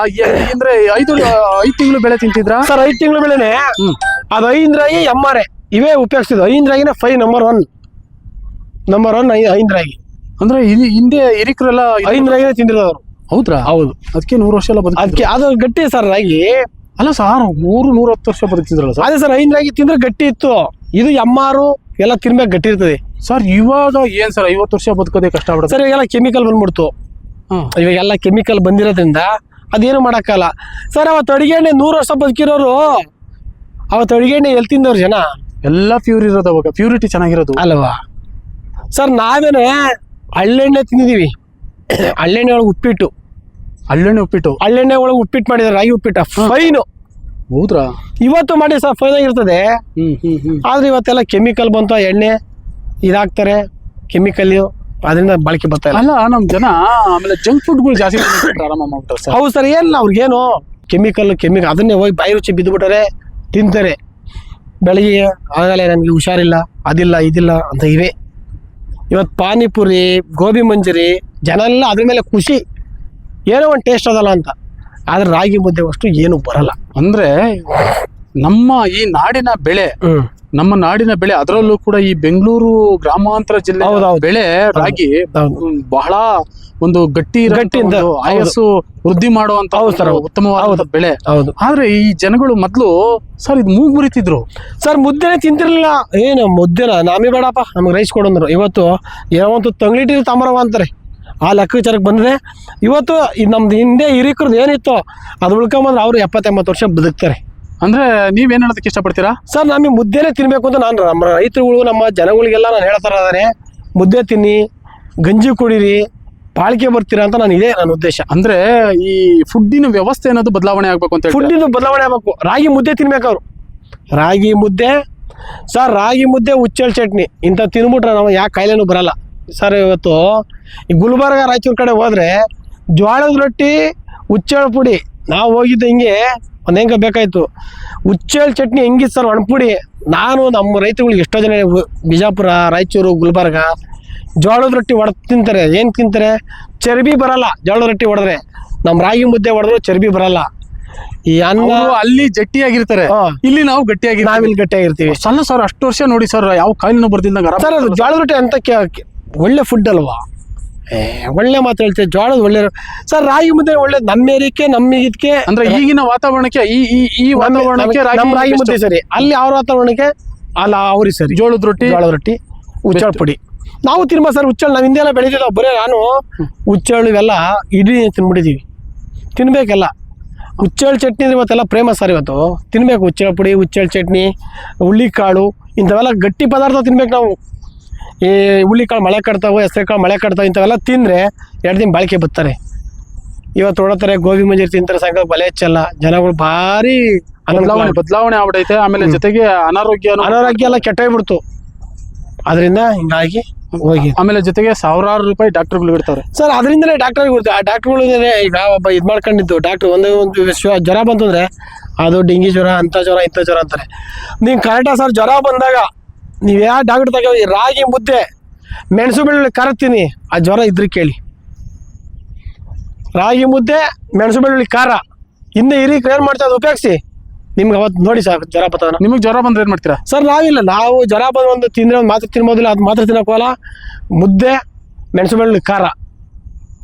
Speaker 2: ಅಂದ್ರೆ 5 ತಿಂಗಳು ಬೆಳೆ ತಿಂತಿದ್ರ
Speaker 1: ಸರ್? 5 ತಿಂಗಳು ಬೆಳೆನೆ ಅದು 5 ರಾಗಿ ಎಮ್ಮಾರೆ ಇವೇ ಉಪಯೋಗಿಸ್ತಿದ್ವು. 5 ರಾಗಿನೇ 5 ನಂಬರ್ 1 5 ರಾಗಿ. ಅಂದ್ರೆ
Speaker 2: ಹಿಂದೆ ಹಿರಿಕರೆಲ್ಲ
Speaker 1: 5 ರಾಗಿನೇ ತಿಂದಿರೋರು.
Speaker 2: ಹೌದ್ರಾ?
Speaker 1: ಹೌದು,
Speaker 2: ಅದಕ್ಕೆ 100 ವರ್ಷ ಎಲ್ಲ
Speaker 1: ಅದಕ್ಕೆ ಅದು ಗಟ್ಟಿ ಸರ್ ರಾಗಿ.
Speaker 2: ಅಲ್ಲ ಸರ್, 110 ವರ್ಷ ಬದುಕ್ತಿದ್ರಲ್ಲ ಸರ್?
Speaker 1: ಅದೇ ಸರ್, 5 ರಾಗಿ ತಿಂದ್ರೆ ಗಟ್ಟಿ ಇತ್ತು. ಇದು ಎಮ್ಮಾರು ಎಲ್ಲ ತಿನ್ಬೇಕು, ಗಟ್ಟಿ ಇರ್ತದೆ
Speaker 2: ಸರ್. ಇವಾಗ ಏನ್ ಸರ್ 50 ವರ್ಷ ಬದುಕೋದೇ ಕಷ್ಟ ಆಗ್ಬಿಡುತ್ತೆ
Speaker 1: ಸರ್. ಇವಾಗೆಲ್ಲ ಕೆಮಿಕಲ್ ಬಂದ್ಬಿಡ್ತು. ಇವಾಗೆಲ್ಲ ಕೆಮಿಕಲ್ ಬಂದಿರೋದ್ರಿಂದ ಅದೇನು ಮಾಡೋಕ್ಕಲ್ಲ ಸರ್. ಅವತ್ತು ಅಡಿಗೆ ಎಣ್ಣೆ 100 ವರ್ಷ ಬದುಕಿರೋರು, ಅವತ್ತು ಅಡಿಗೆ ಎಣ್ಣೆ ಎಲ್ಲಿ ತಿಂದವ್ರು ಜನ?
Speaker 2: ಎಲ್ಲ ಪ್ಯೂರ್ ಇರೋದು, ಅವಾಗ ಪ್ಯೂರಿಟಿ ಚೆನ್ನಾಗಿರೋದು
Speaker 1: ಅಲ್ವಾ ಸರ್? ನಾವೇನೆ ಹಳ್ಳೆಣ್ಣೆ ತಿಂದಿದೀವಿ. ಹಳ್ಳೆಣ್ಣೆ ಒಳಗೆ ಉಪ್ಪಿಟ್ಟು, ಹಳ್ಳೆಣ್ಣೆ ಒಳಗೆ ಉಪ್ಪಿಟ್ಟು ಮಾಡಿದಾರೆ, ರಾಗಿ ಉಪ್ಪಿಟ್ಟು ಫೈನು.
Speaker 2: ಹೌದ್ರಾ?
Speaker 1: ಇವತ್ತು ಮಾಡಿ ಸರ್ ಫೈನ್ ಆಗಿರ್ತದೆ. ಆದ್ರೆ ಇವತ್ತೆಲ್ಲ ಕೆಮಿಕಲ್ ಬಂತು, ಎಣ್ಣೆ ಇದಾಗ್ತಾರೆ ಕೆಮಿಕಲ್, ಅದರಿಂದ ಬಳಕೆ ಬರ್ತಾ ಇಲ್ಲ.
Speaker 2: ಅಲ್ಲ, ನಮ್ ಜನ ಆಮೇಲೆ ಜಂಕ್ ಫುಡ್ಗಳು ಜಾಸ್ತಿ ಪ್ರಾರಂಭ ಮಾಡ್ತಾರೆ ಸರ್.
Speaker 1: ಹೌದು ಸರ್, ಏನಿಲ್ಲ ಅವ್ರಿಗೇನು ಕೆಮಿಕಲ್ ಅದನ್ನೇ ಹೋಗಿ ಬಾಯಿ ರುಚಿ ಬಿದ್ದುಬಿಟ್ರೆ ತಿಂತಾರೆ. ಬೆಳಿಗ್ಗೆ ಆಗಲೇ ನನಗೆ ಹುಷಾರಿಲ್ಲ, ಅದಿಲ್ಲ ಇದಿಲ್ಲ ಅಂತ ಇವೆ. ಇವತ್ತು ಪಾನಿಪುರಿ, ಗೋಬಿ ಮಂಚೂರಿ, ಜನ ಎಲ್ಲ ಅದ್ರ ಮೇಲೆ ಖುಷಿ, ಏನೋ ಒಂದು ಟೇಸ್ಟ್ ಅದಲ್ಲ ಅಂತ. ಆದ್ರೆ ರಾಗಿ ಮುದ್ದೆ ಅಷ್ಟು ಏನು ಬರಲ್ಲ.
Speaker 2: ಅಂದ್ರೆ ನಮ್ಮ ಈ ನಾಡಿನ ಬೆಳೆ, ನಮ್ಮ ನಾಡಿನ ಬೆಳೆ, ಅದರಲ್ಲೂ ಕೂಡ ಈ ಬೆಂಗಳೂರು ಗ್ರಾಮಾಂತರ ಜಿಲ್ಲೆ ಬೆಳೆ ರಾಗಿ ಬಹಳ ಒಂದು ಗಟ್ಟಿ ಆಯಸ್ಸು ವೃದ್ಧಿ ಮಾಡುವಂತ ಉತ್ತಮವಾದ ಬೆಳೆ. ಆದ್ರೆ ಈ ಜನಗಳು ಮೊದ್ಲು ಸರ್ ಇದು ಮೂಗ್ ಮುರಿತಿದ್ರು
Speaker 1: ಸರ್. ಮುದ್ದೆನೆ ತಿಂತಿರ್ಲಿಲ್ಲ. ಏನು ಮುದ್ದೆನ ನಾಮಿ ಬೇಡಪ್ಪ, ನಮ್ಗೆ ರೈಸ್ ಕೊಡಂದ್ರು. ಇವತ್ತು ಏನೋ ತಂಗ್ಲಿಟಿ ತಾಮ್ರವ ಅಂತಾರೆ, ಆ ಲೆಕ್ಕಾಚಾರಕ್ಕೆ ಬಂದಿದೆ. ಇವತ್ತು ನಮ್ದು ಹಿಂದೆ ಹಿರಿಕರದ್ದು ಏನಿತ್ತು ಅದು ಉಳ್ಕೊಂಬಂದ್ರೆ ಅವ್ರು 70-80 ವರ್ಷ ಬದುಕ್ತಾರೆ.
Speaker 2: ಅಂದ್ರೆ ನೀವೇನ್ ಹೇಳೋದಕ್ಕೆ ಇಷ್ಟಪಡ್ತೀರಾ
Speaker 1: ಸರ್? ನಮಗೆ ಮುದ್ದೆನೇ ತಿನ್ಬೇಕು ಅಂತ ನಾನು ನಮ್ಮ ರೈತರುಗಳು, ನಮ್ಮ ಜನಗಳಿಗೆಲ್ಲ ನಾನು ಹೇಳ್ತಾ ಇದ್ದಾರೆ, ಮುದ್ದೆ ತಿನ್ನಿ, ಗಂಜಿ ಕುಡೀರಿ, ಬಾಳಿಕೆ ಬರ್ತೀರಾ ಅಂತ ನನ್ನ ಉದ್ದೇಶ.
Speaker 2: ಅಂದ್ರೆ ಈ ಫುಡ್ಡಿನ ವ್ಯವಸ್ಥೆ ಅನ್ನೋದು ಬದಲಾವಣೆ ಆಗ್ಬೇಕು ಅಂತ.
Speaker 1: ಫುಡ್ಡಿನ ಬದಲಾವಣೆ ಆಗ್ಬೇಕು. ರಾಗಿ ಮುದ್ದೆ ತಿನ್ಬೇಕು ಅವರು, ರಾಗಿ ಮುದ್ದೆ ಸರ್. ರಾಗಿ ಮುದ್ದೆ, ಉಚ್ಚೆಳ್ ಚಟ್ನಿ ಇಂಥ ತಿನ್ಬಿಟ್ರೆ ನಾವು ಯಾವ ಕಾಯಿಲೆನೂ ಬರಲ್ಲ ಸರ್. ಇವತ್ತು ಈ ಗುಲ್ಬರ್ಗ, ರಾಯಚೂರು ಕಡೆ ಹೋದ್ರೆ ಜೋಳದ ರೊಟ್ಟಿ, ಉಚ್ಚೆಳ್ ಪುಡಿ. ನಾವು ಹೋಗಿದ್ದು ಹಿಂಗೆ ಹೆಂಗೆ ಬೇಕಾಯ್ತು. ಉಚ್ಚೆಳ್ ಚಟ್ನಿ ಹೆಂಗಿತ್ತು ಸರ್, ಒಣಪುಡಿ. ನಾನು ನಮ್ಮ ರೈತರುಗಳಿಗೆ ಎಷ್ಟೋ ಜನ ಬಿಜಾಪುರ, ರಾಯಚೂರು, ಗುಲ್ಬರ್ಗ ಜೋಳದ ರೊಟ್ಟಿ ತಿಂತಾರೆ. ಏನು ತಿಂತಾರೆ? ಚರ್ಬಿ ಬರಲ್ಲ ಜೋಳದ ರೊಟ್ಟಿ ಹೊಡೆದ್ರೆ. ನಮ್ಮ ರಾಗಿ ಮುದ್ದೆ ಹೊಡೆದ್ರು ಚರ್ಬಿ ಬರಲ್ಲ. ಈ ಅನ್ನ
Speaker 2: ಅಲ್ಲಿ ಗಟ್ಟಿಯಾಗಿರ್ತಾರೆ, ಇಲ್ಲಿ ನಾವು
Speaker 1: ನಾವಿಲ್ಲಿ ಗಟ್ಟಿಯಾಗಿರ್ತೀವಿ.
Speaker 2: ಸಣ್ಣ ಸರ್, ಅಷ್ಟು ವರ್ಷ ನೋಡಿ ಸರ್, ಯಾವ ಕಾಯಿಲೆನೂ ಬರ್ತಿದ್ದಂಗ
Speaker 1: ಸರ್. ಅದು ಜೋಳದ ರೊಟ್ಟಿ ಅಂತ ಒಳ್ಳೆ ಫುಡ್ ಅಲ್ವಾ? ಒಳ್ಳೆ ಮಾತು ಹೇಳ್ತೇವೆ, ಜೋಳದ ಒಳ್ಳೆ ಸರ್. ರಾಗಿ ಮುದ್ದೆ ಒಳ್ಳೆ ನಮ್ಮ ಏರಿಕೆ, ನಮ್ಮ ಇದಕ್ಕೆ. ಅಂದ್ರೆ
Speaker 2: ಈಗಿನ ವಾತಾವರಣಕ್ಕೆ ಈ ವಾತಾವರಣಕ್ಕೆ
Speaker 1: ನಮ್ಮ ರಾಗಿ ಮುದ್ದೆ ಸರಿ, ಅಲ್ಲಿ ಅವ್ರ ವಾತಾವರಣಕ್ಕೆ ಅಲ್ಲ ಅವ್ರಿಗೆ ಸರಿ.
Speaker 2: ಜೋಳದ ರೊಟ್ಟಿ,
Speaker 1: ಉಚ್ಚಳ ಪುಡಿ ನಾವು ತಿನ್ಬ ಸರ್. ಉಚ್ಚಳ ನಾವು ಹಿಂದೆಲ್ಲ ಬೆಳೆದಿದ್ದಾವೆ. ಬರೀ ನಾನು ಉಚ್ಚಳು ಇವೆಲ್ಲ ಇಡೀ ತಿನ್ಬಿಟ್ಟಿದ್ದೀವಿ. ತಿನ್ಬೇಕೆಲ್ಲ. ಉಚ್ಚಳ ಚಟ್ನಿ ಇವತ್ತೆಲ್ಲ ಫೇಮಸ್ ಸರ್. ಇವತ್ತು ತಿನ್ಬೇಕು ಉಚ್ಚಳ ಪುಡಿ, ಉಚ್ಚಳ ಚಟ್ನಿ, ಹುಳ್ಳಿಕಾಳು, ಇಂಥವೆಲ್ಲ ಗಟ್ಟಿ ಪದಾರ್ಥ ತಿನ್ಬೇಕು ನಾವು. ಈ ಹುಳ್ಳಿಕಾಳು ಮಳೆ ಕಟ್ತಾವೆ, ಹೆಸರುಕಾಳು ಮಳೆ ಕಟ್ತಾವೆ, ಇಂಥವೆಲ್ಲ ತಿಂದರೆ 2 ದಿನ ಬಾಳಿಕೆ ಬರ್ತಾರೆ. ಇವತ್ತು ಹೊಡತಾರೆ, ಗೋಬಿ ಮಂಜೂರಿ ತಿಂತಾರೆ, ಸಾಯಂಕಾಲ ಬಲೆ ಹೆಚ್ಚಲ್ಲ. ಜನಗಳು ಭಾರಿ
Speaker 2: ಬದಲಾವಣೆ ಆಗ್ಬಿಟ್ಟೈತೆ. ಆಮೇಲೆ ಜೊತೆಗೆ ಅನಾರೋಗ್ಯ
Speaker 1: ಎಲ್ಲ ಕೆಟ್ಟೋಗ್ಬಿಡ್ತು. ಅದರಿಂದ ಹಿಂಗಾಗಿ ಹೋಗಿ
Speaker 2: ಆಮೇಲೆ ಜೊತೆಗೆ ಸಾವಿರಾರು ರೂಪಾಯಿ ಡಾಕ್ಟರ್ಗಳು ಇಡ್ತಾರೆ
Speaker 1: ಸರ್. ಅದರಿಂದಲೇ ಡಾಕ್ಟರ್ಗೆ ಇರುತ್ತೆ. ಆ ಡಾಕ್ಟರ್ಗಳು ಈಗ ಒಬ್ಬ ಇದು ಮಾಡ್ಕೊಂಡಿದ್ದು ಡಾಕ್ಟ್ರು ಒಂದು ಜ್ವರ ಬಂತು ಅಂದರೆ ಅದು ಡೆಂಗಿ ಜ್ವರ, ಅಂಥ ಜ್ವರ, ಇಂಥ ಜ್ವರ ಅಂತಾರೆ. ನೀವು ಕರೆಕ್ಟಾಗಿ ಸರ್ ಜ್ವರ ಬಂದಾಗ ನೀವು ಯಾವ ಡಾಕ್ಟ್ರ್ ತಗೋ, ರಾಗಿ ಮುದ್ದೆ, ಮೆಣಸು ಬೆಳ್ಳುಳ್ಳಿ ಖಾರತ್ತೀನಿ, ಆ ಜ್ವರ ಇದ್ರೆ ಕೇಳಿ. ರಾಗಿ ಮುದ್ದೆ, ಮೆಣಸು ಬೆಳ್ಳುಳ್ಳಿ ಖಾರ, ಹಿಂದೆ ಹಿರಿಕರು ಏನು ಮಾಡ್ತಾರೆ ಅದು ಉಪಯೋಗಿಸಿ. ನಿಮ್ಗೆ ಅವತ್ತು ನೋಡಿ ಸರ್ ಜ್ವರ ಬರ್ತದ.
Speaker 2: ನಿಮಗೆ ಜ್ವರ ಬಂದ್ರೆ ಏನು ಮಾಡ್ತೀರಾ
Speaker 1: ಸರ್? ನಾವಿಲ್ಲ, ನಾವು ಜ್ವರ ಬಂದು ಒಂದು ತಿಂದರೆ ಒಂದು ಮಾತ್ರ ತಿನ್ಬೋದಿಲ್ಲ, ಅದು ಮಾತ್ರ ತಿನ್ನೋಕ್ಕಲ್ಲ. ಮುದ್ದೆ, ಮೆಣಸು ಬೆಳ್ಳುಳ್ಳಿ ಖಾರ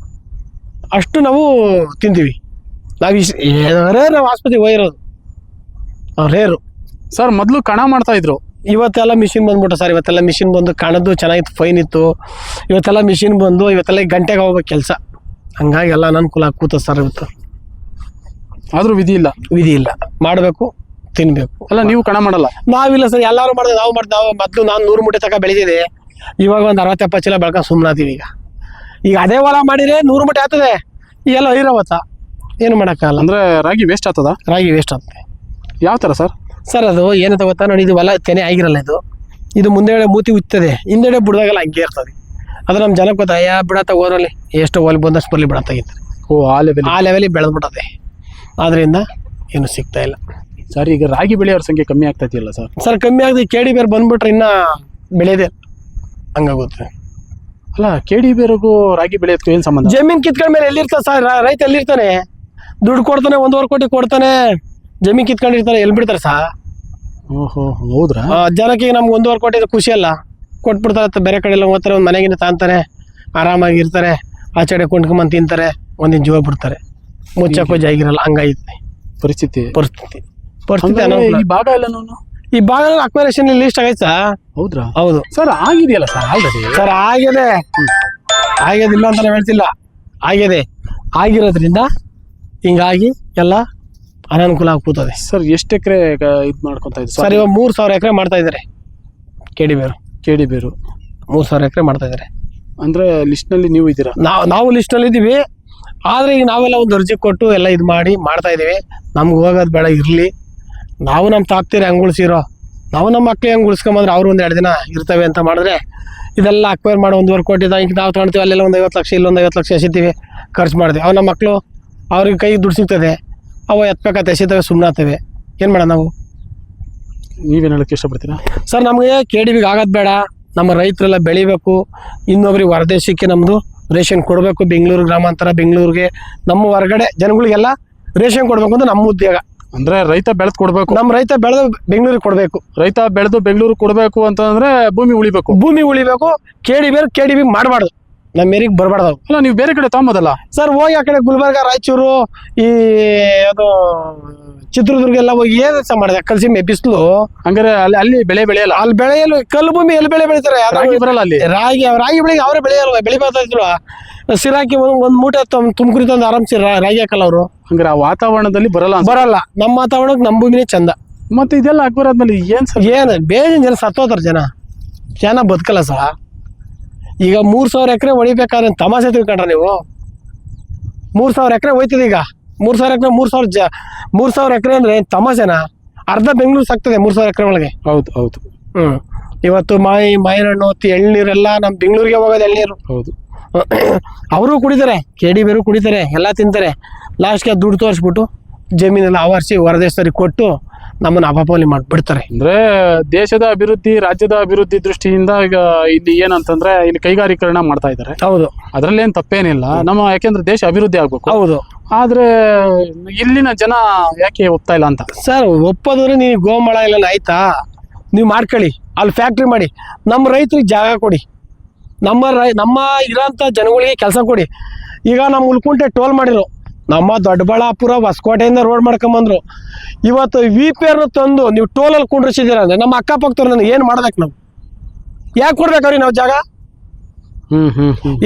Speaker 1: ಅಷ್ಟು ನಾವು ತಿಂತೀವಿ. ನಾವು ಆಸ್ಪತ್ರೆಗೆ ಹೋಗಿರೋದು ರೇರು
Speaker 2: ಸರ್. ಮೊದಲು ಕಣ ಮಾಡ್ತಾ ಇದ್ರು,
Speaker 1: ಇವತ್ತೆಲ್ಲ ಮಿಷಿನ್ ಬಂದ್ಬಿಟ್ಟು ಸರ್. ಇವತ್ತೆಲ್ಲ ಮಿಷಿನ್ ಬಂದು, ಕಣದ್ದು ಚೆನ್ನಾಗಿತ್ತು, ಫೈನ್ ಇತ್ತು. ಇವತ್ತೆಲ್ಲ ಮಿಷಿನ್ ಬಂದು, ಇವತ್ತೆಲ್ಲ ಗಂಟೆಗೆ ಹೋಗ್ಬೇಕು ಕೆಲಸ. ಹಂಗಾಗಿ ಎಲ್ಲ ಅನನುಕೂಲ ಕೂತ ಸರ್. ಇವತ್ತು
Speaker 2: ಆದರೂ ವಿಧಿ ಇಲ್ಲ, ಮಾಡಬೇಕು,
Speaker 1: ತಿನ್ಬೇಕು.
Speaker 2: ಅಲ್ಲ ನೀವು ಕಣ ಮಾಡಲ್ಲ?
Speaker 1: ನಾವಿಲ್ಲ ಸರ್, ಎಲ್ಲರೂ ಮಾಡಿದ್ರೆ ನಾವು ಮೊದಲು ನಾನು 100 ಮೂಟೆ ತನಕ ಬೆಳೆದಿದೆ. ಇವಾಗ ಒಂದು 60-70 ಚೀಲ ಬೆಳ್ಕೊಂಡು ಸುಮ್ಮನಾತೀವಿ. ಈಗ ಅದೇ ಹೊಲ ಮಾಡಿದ್ರೆ 100 ಮೂಟೆ ಆಗ್ತದೆ. ಈಗೆಲ್ಲ ಐರಾವತ್ತ, ಏನು ಮಾಡೋಕ್ಕಾಗಲ್ಲ.
Speaker 2: ಅಂದರೆ ರಾಗಿ ವೇಸ್ಟ್ ಆಗ್ತದ?
Speaker 1: ರಾಗಿ ವೇಸ್ಟ್ ಆಗ್ತದೆ.
Speaker 2: ಯಾವ ಥರ ಸರ್?
Speaker 1: ಸರ್ ಅದು ಏನಂತ ಗೊತ್ತಾ ನೋಡಿ, ಇದು ಹೊಲ ತೆನೆ ಆಗಿರಲ್ಲ. ಇದು ಮುಂದೆಗಡೆ ಮೂತಿ ಉಚ್ಚದೆ, ಹಿಂದೆಡೆ ಬುಡ್ದಾಗೆಲ್ಲ ಹಂಗೆ ಇರ್ತದೆ. ಅದು ನಮ್ಮ ಜನಕ್ಕೆ ಗೊತ್ತಾ, ಬಿಡತ್ತ ಓರಲ್ಲಿ ಎಷ್ಟು ಓಲಿ ಬಂದಷ್ಟು ಬರಲಿ ಬಿಡತ್ತಾಗಿತ್ತು.
Speaker 2: ಓ
Speaker 1: ಆ ಲೆವೆಲಿಗೆ ಬೆಳೆದ್ಬಿಟ್ಟದೆ. ಆದ್ದರಿಂದ ಏನು ಸಿಗ್ತಾ ಇಲ್ಲ
Speaker 2: ಸರ್. ಈಗ ರಾಗಿ ಬೆಳೆಯೋರ ಸಂಖ್ಯೆ ಕಮ್ಮಿ ಆಗ್ತಾ ಇದೆಯಲ್ಲ ಸರ್?
Speaker 1: ಸರ್ ಕಮ್ಮಿ ಆಗದೆ KD ಬೇರೆ ಬಂದ್ಬಿಟ್ರೆ ಇನ್ನ ಬೆಳೆಯೋದೇ ಹಂಗಾಗುತ್ತೆ.
Speaker 2: ಅಲ್ಲ, KD ಬೇರೆಗೂ ರಾಗಿ ಬೆಳೆಯೋದಕ್ಕೂ ಏನು ಸಂಬಂಧ?
Speaker 1: ಜಮೀನ್ ಕಿತ್ಕೊಂಡ ಮೇಲೆ ಎಲ್ಲಿರ್ತಾನೆ ಸರ್ ರೈತ? ಎಲ್ಲಿರ್ತಾನೆ? ದುಡ್ಡು ಕೊಡ್ತಾನೆ, 1.5 ಕೋಟಿ ಕೊಡ್ತಾನೆ, ಜಮೀನ್ ಕಿತ್ಕೊಂಡಿರ್ತಾನೆ, ಎಲ್ಲಿ ಬಿಡ್ತಾರೆ ಸಾ?
Speaker 2: ಓಹೋ, ಹೌದ್ರಾ?
Speaker 1: ಜನಕ್ಕೆ ನಮ್ಗೆ 1.5 ಕೋಟಿ ಖುಷಿ ಅಲ್ಲ, ಕೊಟ್ಬಿಡ್ತಾರೆ. ಬೇರೆ ಕಡೆ ಎಲ್ಲ ಹೋಗ್ತಾರೆ, ಒಂದು ಮನೆಗಿನ ತಾಂತಾರೆ, ಆರಾಮಾಗಿ ಇರ್ತಾರೆ, ಆಚೆಡೆ ಕೊಂಡ್ಕೊಂಬಂದು ತಿಂತಾರೆ, ಒಂದಿನ ಜೀವ ಬಿಡ್ತಾರೆ, ಮುಚ್ಚಕ್ಕೂ ಜಾಗಿರಲ್ಲ. ಹಂಗಾಯ್ತು ಪರಿಸ್ಥಿತಿ. ಈ
Speaker 2: ಭಾಗ ಎಲ್ಲ
Speaker 1: ಈ ಭಾಗ ಅಕ್ವರೇಷನ್ ಲಿಸ್ಟ್ ಆಗೈತೆ ಸರ್.
Speaker 2: ಹೌದ್ರಾ?
Speaker 1: ಹೌದು
Speaker 2: ಸರ್. ಆಗಿದೆಯಲ್ಲ ಸರ್ ಆಲ್ರೆಡಿ?
Speaker 1: ಸರ್ ಆಗಿದೆ, ಆಗ್ಯದಿಲ್ಲ ಅಂತ ನಾವು ಹೇಳ್ತಿಲ್ಲ, ಆಗಿದೆ. ಆಗಿರೋದ್ರಿಂದ ಹಿಂಗಾಗಿ ಎಲ್ಲ ಅನಾನುಕೂಲ ಆಗಿ ಕೂತದೆ.
Speaker 2: ಸರ್ ಎಷ್ಟು ಎಕರೆ ಇದು ಮಾಡ್ಕೊತಾ ಇದ್ದಾರೆ
Speaker 1: ಸರ್? ಇವಾಗ 3,000 ಎಕರೆ ಮಾಡ್ತಾ ಇದ್ದಾರೆ KD ಬೇರು. 3,000 ಎಕರೆ ಮಾಡ್ತಾ ಇದ್ದಾರೆ.
Speaker 2: ಅಂದ್ರೆ ಲಿಸ್ಟ್ ನಲ್ಲಿ ನೀವು ಇದ್ದೀರಾ?
Speaker 1: ನಾವು ಲಿಸ್ಟ್ ನಲ್ಲಿ ಇದೀವಿ. ಆದ್ರೆ ಈಗ ನಾವೆಲ್ಲ ಒಂದು ಅರ್ಜಿ ಕೊಟ್ಟು ಎಲ್ಲ ಇದು ಮಾಡಿ ಮಾಡ್ತಾ ಇದೀವಿ. ನಮ್ಗೆ ಹೋಗೋದು ಬೇಡ, ಇರ್ಲಿ. ನಾವು ನಮ್ಮ ತಾಕ್ತೀರಿ ಹಂಗೆ ಉಳಿಸಿರೋ, ನಾವು ನಮ್ಮ ಮಕ್ಳಿಗೆ ಹೆಂಗೆ ಉಳಿಸ್ಕೊಂಬಂದ್ರೆ ಅವ್ರು 1-2 ದಿನ ಇರ್ತವೆ ಅಂತ ಮಾಡಿದ್ರೆ ಇದೆಲ್ಲ ಅಕ್ವೈರ್ ಮಾಡಿ 1.5 ಕೋಟಿ ಈಗ ನಾವು ತೊಗೊಳ್ತೀವಿ. ಅಲ್ಲೆಲ್ಲ ಒಂದು 50 ಲಕ್ಷ, ಇಲ್ಲೊಂದು 50 ಲಕ್ಷ ಎಸಿತೀವಿ, ಖರ್ಚು ಮಾಡ್ತೀವಿ. ಅವು ನಮ್ಮ ಮಕ್ಕಳು ಅವ್ರಿಗೆ ಕೈಗೆ ದುಡ್ಡು ಸಿಗ್ತದೆ, ಅವು ಎತ್ಬೇಕಾತ ಎಸಿತವೆ, ಸುಮ್ಮನೆ ಆಗ್ತವೆ. ಏನು ಮಾಡೋಣ ನಾವು?
Speaker 2: ನೀವೇನು ಹೇಳಕ್ಕೆ ಇಷ್ಟಪಡ್ತೀರಾ
Speaker 1: ಸರ್? ನಮಗೆ KDಬಿಗೆ ಆಗೋದು ಬೇಡ, ನಮ್ಮ ರೈತರೆಲ್ಲ ಬೆಳಿಬೇಕು, ಇನ್ನೊಬ್ರಿಗೆ ಹೊರದೇಶಕ್ಕೆ ನಮ್ಮದು ರೇಷನ್ ಕೊಡಬೇಕು. ಬೆಂಗಳೂರು ಗ್ರಾಮಾಂತರ, ಬೆಂಗಳೂರಿಗೆ, ನಮ್ಮ ಹೊರಗಡೆ ಜನಗಳಿಗೆಲ್ಲ ರೇಷನ್ ಕೊಡಬೇಕು ಅಂತ ನಮ್ಮ ಉದ್ಯೋಗ.
Speaker 2: ಅಂದ್ರೆ ರೈತ ಬೆಳೆದು ಕೊಡ್ಬೇಕು,
Speaker 1: ನಮ್ಮ ರೈತ ಬೆಳೆದು ಬೆಂಗಳೂರಿಗೆ ಕೊಡಬೇಕು.
Speaker 2: ರೈತ ಬೆಳೆದು ಬೆಂಗಳೂರಿಗೆ ಕೊಡಬೇಕು ಅಂತಂದ್ರೆ ಭೂಮಿ ಉಳಿಬೇಕು. KDಬಿ ಮಾಡಬಾರ್ದು, ನಮ್ಮ ಮೇರಿಗೆ ಬರಬಾರ್ದು.
Speaker 1: ಅಲ್ಲ,
Speaker 2: ನೀವು ಬೇರೆ ಕಡೆ ತಗೊಂಬೋದಲ್ಲ
Speaker 1: ಸರ್? ಹೋಗಿ ಆ ಕಡೆ ಗುಲ್ಬರ್ಗ, ರಾಯಚೂರು, ಈ ಅದು ಚಿತ್ರದುರ್ಗ ಎಲ್ಲ ಹೋಗಿ ಏನು ಮಾಡಿದೆ ಕಲ್ಸಿ ಬಿಸಿಲು.
Speaker 2: ಹಂಗಾರೆ ಅಲ್ಲಿ ಬೆಳೆ ಬೆಳೆಯಲ್ಲ?
Speaker 1: ಅಲ್ಲಿ ಬೆಳೆಯಲು ಕಲ್ಲು ಭೂಮಿ ಎಲ್ಲಿ ಬೆಳೆ ಬೆಳಿತಾರೆ?
Speaker 2: ರಾಗಿ ಬರಲ್ಲ ಅಲ್ಲಿ.
Speaker 1: ರಾಗಿ ಬೆಳೆಗೆ ಅವರೇ ಬೆಳೆಯಲ್ವ? ಬೆಳಿಬಾರ್ದ ಸಿರಾಕಿ ಒಂದ್ ಮೂಟೆ ತುಮಕೂರಿ ತಂದು ಆರಾಮ್ಸಿ ರಾಗಿ ಹಾಕಲ್ಲ ಅವರು.
Speaker 2: ಹಂಗಾರೆ ಆ ವಾತಾವರಣದಲ್ಲಿ ಬರಲ್ಲ?
Speaker 1: ನಮ್ಮ ವಾತಾವರಣಕ್ಕೆ ನಮ್ಮ ಭೂಮಿನೇ ಚಂದ.
Speaker 2: ಮತ್ತೆ ಇದೆಲ್ಲ ಆಗ್ಬಾರ್ದ್ಮೇಲೆ ಏನ್ ಸರ್?
Speaker 1: ಏನು ಬೇರೆ ಜನ ಸತ್ತೋತಾರ, ಜನ ಬದುಕಲ್ಲ ಸಹ. ಈಗ 3,000 ಎಕರೆ ಹೊಡಿಬೇಕಾದ್ರೆ ತಮಾಷೆ ತಿಳ್ಕೊಂಡ್ರ ನೀವು? 3,000 ಎಕರೆ ಹೋಯ್ತದೆ. ಈಗ 3,000 ಎಕರೆ 3,000 ಎಕರೆ ಅಂದ್ರೆ ತಮಾಷೆನ? ಅರ್ಧ ಬೆಂಗಳೂರು ಸಾಕ್ತದೆ 3,000 ಎಕರೆ ಒಳಗೆ.
Speaker 2: ಹೌದು.
Speaker 1: ಇವತ್ತು ಮಾಯಿನಣ್ಣು, ಎಳ್ನೀರೆಲ್ಲ ನಮ್ಮ ಬೆಂಗಳೂರಿಗೆ ಹೋಗೋದು ಎಳ್ನೀರು.
Speaker 2: ಹೌದು.
Speaker 1: ಅವರು ಕುಡಿತಾರೆ, KDಬೇರು ಕುಡಿತಾರೆ, ಎಲ್ಲ ತಿಂತಾರೆ. ಲಾಸ್ಟ್ಗೆ ದುಡ್ಡು ತೋರಿಸ್ಬಿಟ್ಟು ಜಮೀನೆಲ್ಲ ಆವರಿಸಿ ಹೊರದೇಶದವ್ರಿಗೆ ಕೊಟ್ಟು ನಮ್ಮನ್ನು ಅಪಪಾಲಿ ಮಾಡಿಬಿಡ್ತಾರೆ.
Speaker 2: ಅಂದ್ರೆ ದೇಶದ ಅಭಿವೃದ್ಧಿ, ರಾಜ್ಯದ ಅಭಿವೃದ್ಧಿ ದೃಷ್ಟಿಯಿಂದ ಈಗ ಇಲ್ಲಿ ಏನಂತಂದ್ರೆ ಇಲ್ಲಿ ಕೈಗಾರೀಕರಣ ಮಾಡ್ತಾ ಇದ್ದಾರೆ.
Speaker 1: ಹೌದು,
Speaker 2: ಅದ್ರಲ್ಲಿ ಏನ್ ತಪ್ಪೇನಿಲ್ಲ. ಯಾಕೆಂದ್ರೆ ದೇಶ ಅಭಿವೃದ್ಧಿ ಆಗ್ಬೇಕು.
Speaker 1: ಹೌದು.
Speaker 2: ಆದ್ರೆ ಇಲ್ಲಿನ ಜನ ಯಾಕೆ ಒಪ್ತಾ ಇಲ್ಲ ಅಂತ?
Speaker 1: ಸರ್, ಒಪ್ಪೋದ್ರೆ ನೀವು ಗೋಮಾಳ ಇಲ್ಲ ಆಯ್ತಾ, ನೀವು ಮಾಡ್ಕೊಳ್ಳಿ, ಅಲ್ಲಿ ಫ್ಯಾಕ್ಟ್ರಿ ಮಾಡಿ, ನಮ್ಮ ರೈತರಿಗೆ ಜಾಗ ಕೊಡಿ, ನಮ್ಮ ಇರೋಂಥ ಜನಗಳಿಗೆ ಕೆಲಸ ಕೊಡಿ. ಈಗ ನಮ್ಮ ಉಲ್ಕುಂಟೆ ಟೋಲ್ ಮಾಡಿರು, ನಮ್ಮ ದೊಡ್ಡಬಳ್ಳಾಪುರ ಹೊಸಕೋಟೆಯಿಂದ ರೋಡ್ ಮಾಡ್ಕೊಂಬಂದ್ರು. ಇವತ್ತು VPR ತಂದು ನೀವು ಟೋಲಲ್ಲಿ ಕುಂಡ್ರಿಸಿದ್ದೀರ ಅಂದ್ರೆ ನಮ್ಮ ಅಕ್ಕಪಕ್ಕದವ್ರು ನನಗೆ ಏನು ಮಾಡ್ಬೇಕು? ನಾವು ಯಾಕೆ ಕೊಡ್ಬೇಕವ್ರಿ ನಾವು ಜಾಗ?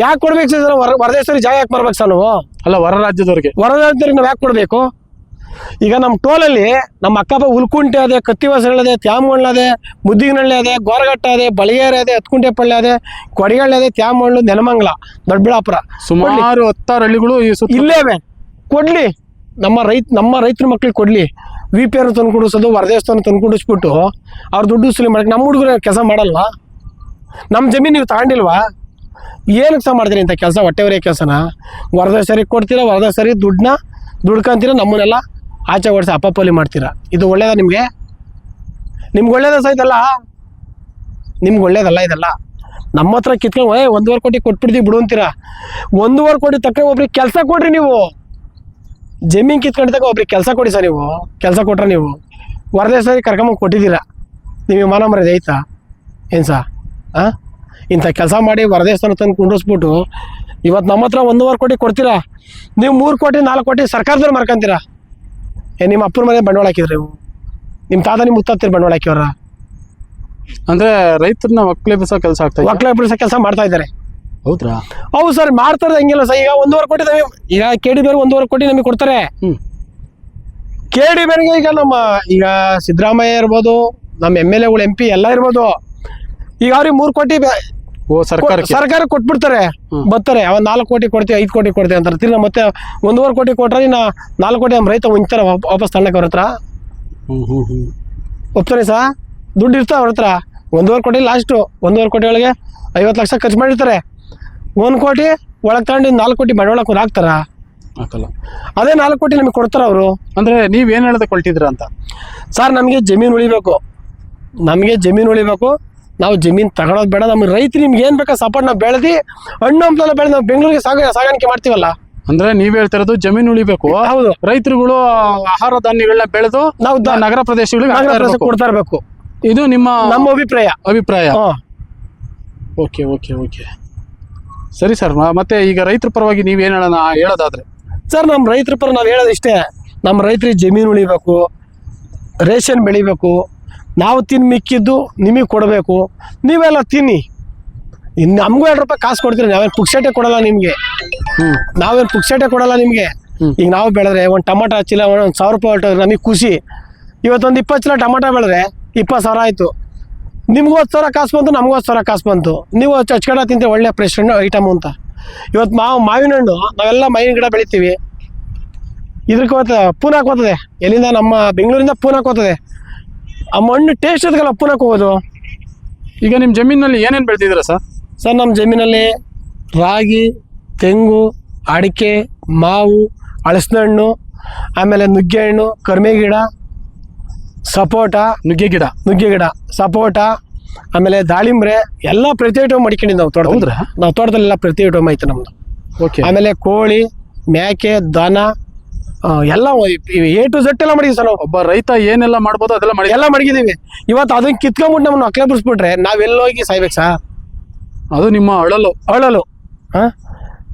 Speaker 1: ಯಾಕೆ ಕೊಡ್ಬೇಕು ಸರ್? ಹೊರದೇಶವ್ರಿಗೆ ಜಾಗ ಯಾಕೆ ಬರ್ಬೇಕು ಸರ್ ನಾವು?
Speaker 2: ಅಲ್ಲ, ಹೊರ ರಾಜ್ಯದವ್ರಿಗೆ
Speaker 1: ನಾವು ಯಾಕೆ ಕೊಡ್ಬೇಕು? ಈಗ ನಮ್ಮ ಟೋಲಲ್ಲಿ ನಮ್ಮ ಅಕ್ಕಪ್ಪ ಉಲ್ಕುಂಟೆ ಅದೇ, ಕತ್ತಿವಾಸಗಳದೆ, ತ್ಯಾಮಣ್ಣದೆ, ಮುದ್ದಿಗನಹಳ್ಳಿ ಅದೇ, ಗೋರಘಟ್ಟ ಅದೇ, ಬಳಿಗೇರೆ ಅದೇ, ಹತ್ಕುಂಟೆಪಳ್ಳಿ ಅದೇ, ಕೊಡಿಗಳ್ಳಿ ಅದೇ, ತ್ಯಾಮಣ್ಣು, ನೆಲಮಂಗಲ, ದೊಡ್ಡಬಳ್ಳಾಪುರ,
Speaker 2: ಸುಮಾರು 10 ಹಳ್ಳಿಗಳು
Speaker 1: ಇಲ್ಲೇವೆ. ಕೊಡ್ಲಿ, ನಮ್ಮ ರೈತರ ಮಕ್ಳಿಗೆ ಕೊಡ್ಲಿ. VPR ತಂದು ಕುಡಿಸೋದು, ಹೊರದೇಶವನ್ನು ತಂದು ಕುಡಿಸ್ಬಿಟ್ಟು ಅವ್ರು ದುಡ್ಡು ವಸೂಲಿ ಮಾಡಕ್ಕೆ ನಮ್ಮ ಹುಡುಗರು ಕೆಲಸ ಮಾಡಲ್ವಾ? ನಮ್ಮ ಜಮೀನು ನೀವು ತಗೊಂಡಿಲ್ವಾ? ಏನಕ್ಕೆ ಸಹ ಮಾಡ್ತೀರಿ ಇಂಥ ಕೆಲಸ? ಹೊಟ್ಟೆವರೇ ಕೆಲಸನ? ಹೊರದೇಶರಿಗೆ ಕೊಡ್ತೀರಾ, ಹೊರದೇಶರಿಗೆ ದುಡ್ಕೊಂತೀರ, ನಮ್ಮನ್ನೆಲ್ಲ ಆಚೆ ಓಡಿಸಿ ಅಪಪಾಲಿ ಮಾಡ್ತೀರಾ. ಇದು ಒಳ್ಳೇದಾ ನಿಮಗೆ? ನಿಮ್ಗೆ ಒಳ್ಳೇದ ಸಹ ಇದೆಲ್ಲ? ನಿಮ್ಗೆ ಒಳ್ಳೇದಲ್ಲ ಇದೆಲ್ಲ. ನಮ್ಮ ಹತ್ರ ಕಿತ್ಕೊಂಡು 1.5 ಕೋಟಿ ಕೊಟ್ಬಿಡ್ತೀವಿ ಬಿಡು ಅಂತೀರಾ. 1.5 ಕೋಟಿ ತಕ್ಕ ಒಬ್ರಿಗೆ ಕೆಲಸ ಕೊಡ್ರಿ. ನೀವು ಜಮೀನು ಕಿತ್ಕೊಂಡಿದ್ದಾಗ ಒಬ್ರಿಗೆ ಕೆಲಸ ಕೊಡಿ ಸರ್. ನೀವು ಕೆಲಸ ಕೊಟ್ರೆ ನೀವು ಹೊರದೇಶರಿಗೆ ಕರ್ಕೊಂಬಂದು ಕೊಟ್ಟಿದ್ದೀರಾ, ನಿಮಗೆ ಮಾನ ಮರ್ಯಾದೆ ಐತಾ ಏನು ಸಾ? ಇಂಥ ಕೆಲಸ ಮಾಡಿ ಹೊರದೇಶನ ತಂದು ಕುಂಡಿಸ್ಬಿಟ್ಟು ಇವತ್ತು ನಮ್ಮ ಹತ್ರ 1.5 ಕೋಟಿ ಕೊಡ್ತೀರಾ, ನೀವು 3 ಕೋಟಿ 4 ಕೋಟಿ ಸರ್ಕಾರದವ್ರು ಮಾರ್ಕೊಂತೀರಾ. ನಿಮ್ಮ ಅಪ್ಪನ ಮನೆ ಬಂಡವಾಳ ಹಾಕಿದ್ರಿ ನೀವು? ನಿಮ್ಮ ತಾತ ನಿಮ್ಮ ಮುತ್ತಾತಿರು ಬಂಡವಾಳ ಹಾಕಿವ್ರ?
Speaker 2: ಅಂದ್ರೆ ರೈತರನ್ನ ಒಕ್ಕಲೆಬ್ಬಿಸೋ ಕೆಲಸ ಆಗ್ತಾ ಇದೆ,
Speaker 1: ಒಕ್ಕಲೆಬ್ಬಿಸೋ ಕೆಲಸ ಮಾಡ್ತಾ ಇದ್ದಾರೆ.
Speaker 2: ಹೌದ್ರಾ?
Speaker 1: ಹೌದು ಸರ್, ಮಾಡ್ತಾರೆ. ಹಂಗಿಲ್ಲ ಸರ್. ಈಗ 1.5 ಕೋಟಿ ನಮಗೆ, ಈಗ KDಬೇರು 1.5 ಕೋಟಿ ನಮಗೆ ಕೊಡ್ತಾರೆ. KDಬೇರಿಗೆ ಈಗ ಸಿದ್ದರಾಮಯ್ಯ ಇರ್ಬೋದು, ನಮ್ಮ MLAಗಳು MP ಎಲ್ಲ ಇರ್ಬೋದು, ಈಗ ಅವ್ರಿಗೆ 3 ಕೋಟಿ ಸರ್ಕಾರ ಕೊಟ್ಬಿಡ್ತಾರೆ. ಬರ್ತಾರೆ, 4 ಕೋಟಿ ಕೊಡ್ತೀವಿ, 5 ಕೋಟಿ ಕೊಡ್ತೀವಿ ಅಂತಾರೆ. ತಿರ್ಗಿ ಮತ್ತೆ 1.5 ಕೋಟಿ ಕೊಟ್ರೆ ಇನ್ನು 4 ಕೋಟಿ ನಮ್ಮ ರೈತ ಉಂಚ್ತಾರೆ ವಾಪಸ್ ತಣ್ಣಕ್ಕೆ ಅವ್ರ ಹತ್ರ. ಒಪ್ತಾರೆ ಸಾ? ದುಡ್ಡು ಇರ್ತಾವೆ ಅವ್ರ ಹತ್ರ. 1.5 ಕೋಟಿ ಲಾಸ್ಟು. 1.5 ಕೋಟಿ ಒಳಗೆ 50 ಲಕ್ಷ ಖರ್ಚು ಮಾಡಿರ್ತಾರೆ. 1 ಕೋಟಿ ಒಳಗೆ ತಗೊಂಡು 4 ಕೋಟಿ ಬಂಡವಾಳ ಹಾಕ್ತಾರ?
Speaker 2: ಹಾಕಲ್ಲ.
Speaker 1: ಅದೇ 4 ಕೋಟಿ ನಮಗೆ ಕೊಡ್ತಾರ ಅವರು.
Speaker 2: ಅಂದ್ರೆ ನೀವೇನ್ ಹೇಳೋದಕ್ಕೆ ಕೊಳ್ತಿದ್ರ ಅಂತ?
Speaker 1: ಸರ್ ನಮಗೆ ಜಮೀನು ಉಳಿಬೇಕು, ನಾವು ಜಮೀನು ತಗೊಳೋದು ಬೇಡ. ನಮ್ಗೆ ರೈತರು ನಿಮ್ಗೆ ಏನು ಬೇಕಾ ಸಪೋರ್ಟ್ ನಾವು ಬೆಳೆದು ಹಣ್ಣು ಹಂಪಲೆಲ್ಲ ಬೆಳೆದು ನಾವು ಬೆಂಗಳೂರಿಗೆ ಸಾಗಾಣಿಕೆ ಮಾಡ್ತೀವಲ್ಲ.
Speaker 2: ಅಂದ್ರೆ ನೀವ್ ಹೇಳ್ತಿರೋದು ಜಮೀನು ಉಳಿಬೇಕು,
Speaker 1: ಹೌದು.
Speaker 2: ರೈತರುಗಳು ಆಹಾರ ಧಾನ್ಯಗಳನ್ನ ಬೆಳೆದು
Speaker 1: ನಾವು
Speaker 2: ನಗರ ಪ್ರದೇಶಗಳಿಗೆ
Speaker 1: ಕೊಡ್ತಾ ಇರಬೇಕು.
Speaker 2: ಇದು ನಮ್ಮ
Speaker 1: ಅಭಿಪ್ರಾಯ.
Speaker 2: ಓಕೆ ಓಕೆ ಓಕೆ, ಸರಿ ಸರ್. ಮತ್ತೆ ಈಗ ರೈತರ ಪರವಾಗಿ ನೀವೇನು ಹೇಳೋದಾದ್ರೆ?
Speaker 1: ಸರ್ ನಮ್ಮ ರೈತರ ಪರ ನಾವು ಹೇಳೋದು ಇಷ್ಟೇ, ನಮ್ಮ ರೈತರಿಗೆ ಜಮೀನು ಉಳಿಬೇಕು, ರೇಷನ್ ಬೆಳಿಬೇಕು, ನಾವು ಮಿಕ್ಕಿದ್ದು ನಿಮಗೆ ಕೊಡಬೇಕು, ನೀವೆಲ್ಲ ತಿನ್ನಿ. ಇನ್ನು ನಮಗೂ 2 ರೂಪಾಯಿ ಕಾಸು ಕೊಡ್ತೀರಿ, ನಾವೇನು ಪುಕ್ಸಟೆ ಕೊಡಲ್ಲ ನಿಮಗೆ. ಈಗ ನಾವು ಬೆಳೆದ್ರೆ ಒಂದು ಟಮಾಟ ಚೀಲ 1,000 ರೂಪಾಯಿ ಹೊರಟೋದ್ರೆ ನಮಗೆ ಖುಷಿ. ಇವತ್ತೊಂದು 20 ಚೀಲ ಟಮಾಟ ಬೆಳೆದ್ರೆ 20,000 ಆಯಿತು. ನಿಮ್ಗೂ 10,000 ಕಾಸು ಬಂತು, ನಮಗೂ 10,000 ಕಾಸು ಬಂತು. ನೀವು ಹಚ್ಕಡ ತಿಂತೆ ಒಳ್ಳೆ ಫ್ರೆಶ್ ಹಣ್ಣು ಐಟಮು ಅಂತ. ಇವತ್ತು ಮಾವಿನ ಹಣ್ಣು ನಾವೆಲ್ಲ ಮಾವಿನ ಗಿಡ ಬೆಳಿತೀವಿ, ಇದಕ್ಕೆ ಪೂನಾಕ್ ಹೋಗ್ತದೆ. ಎಲ್ಲಿಂದ? ನಮ್ಮ ಬೆಂಗಳೂರಿಂದ ಪೂನಾಕ್ ಹೋಗ್ತದೆ. ಆ ಮಣ್ಣು ಟೇಸ್ಟ್ ಅದಕ್ಕಲ್ಲ ಪೂನಾಕ್ ಹೋಗೋದು.
Speaker 2: ಈಗ ನಿಮ್ಮ ಜಮೀನಲ್ಲಿ ಏನೇನು ಬೆಳೆದಿದ್ದೀರಾ ಸರ್?
Speaker 1: ಸರ್ ನಮ್ಮ ಜಮೀನಲ್ಲಿ ರಾಗಿ, ತೆಂಗು, ಅಡಿಕೆ, ಮಾವು, ಹಲಸಿನ ಹಣ್ಣು, ಆಮೇಲೆ ನುಗ್ಗೆ ಹಣ್ಣು, ಕರ್ಮೆ ಗಿಡ, ಸಪೋಟ,
Speaker 2: ನುಗ್ಗೆ ಗಿಡ,
Speaker 1: ಸಪೋಟ, ಆಮೇಲೆ ದಾಳಿಂಬ್ರೆ ಎಲ್ಲ ಪ್ರತಿ ಐಟಮ್ ಮಡಿಕೊಂಡಿದ್ದು ನಾವು ತೋಟದಲ್ಲಿ. ನಾವು ತೋಟದಲ್ಲೆಲ್ಲ ಪ್ರತಿ ಐಟಮ್ ಐತೆ ನಮ್ಮದು.
Speaker 2: ಓಕೆ.
Speaker 1: ಆಮೇಲೆ ಕೋಳಿ, ಮೇಕೆ, ದನ ಎಲ್ಲ A to Z ಎಲ್ಲ ಮಾಡಿದ್ವಿ ಸರ್ ನಾವು.
Speaker 2: ಒಬ್ಬ ರೈತ ಏನೆಲ್ಲ ಮಾಡ್ಬೋದು ಅದೆಲ್ಲ
Speaker 1: ಮಡಗಿದ್ದೀವಿ. ಇವತ್ತು ಅದನ್ನ ಕಿತ್ಕೊಂಡ್ಬಿಟ್ಟು ನಮ್ಮನ್ನು ಅಕ್ಲೆ ಬಿಡಿಸ್ಬಿಟ್ರೆ ನಾವೆಲ್ಲೋಗಿ ಸಾಯ್ಬೇಕು ಸರ್.
Speaker 2: ಅದು ನಿಮ್ಮ ಅಳಲು.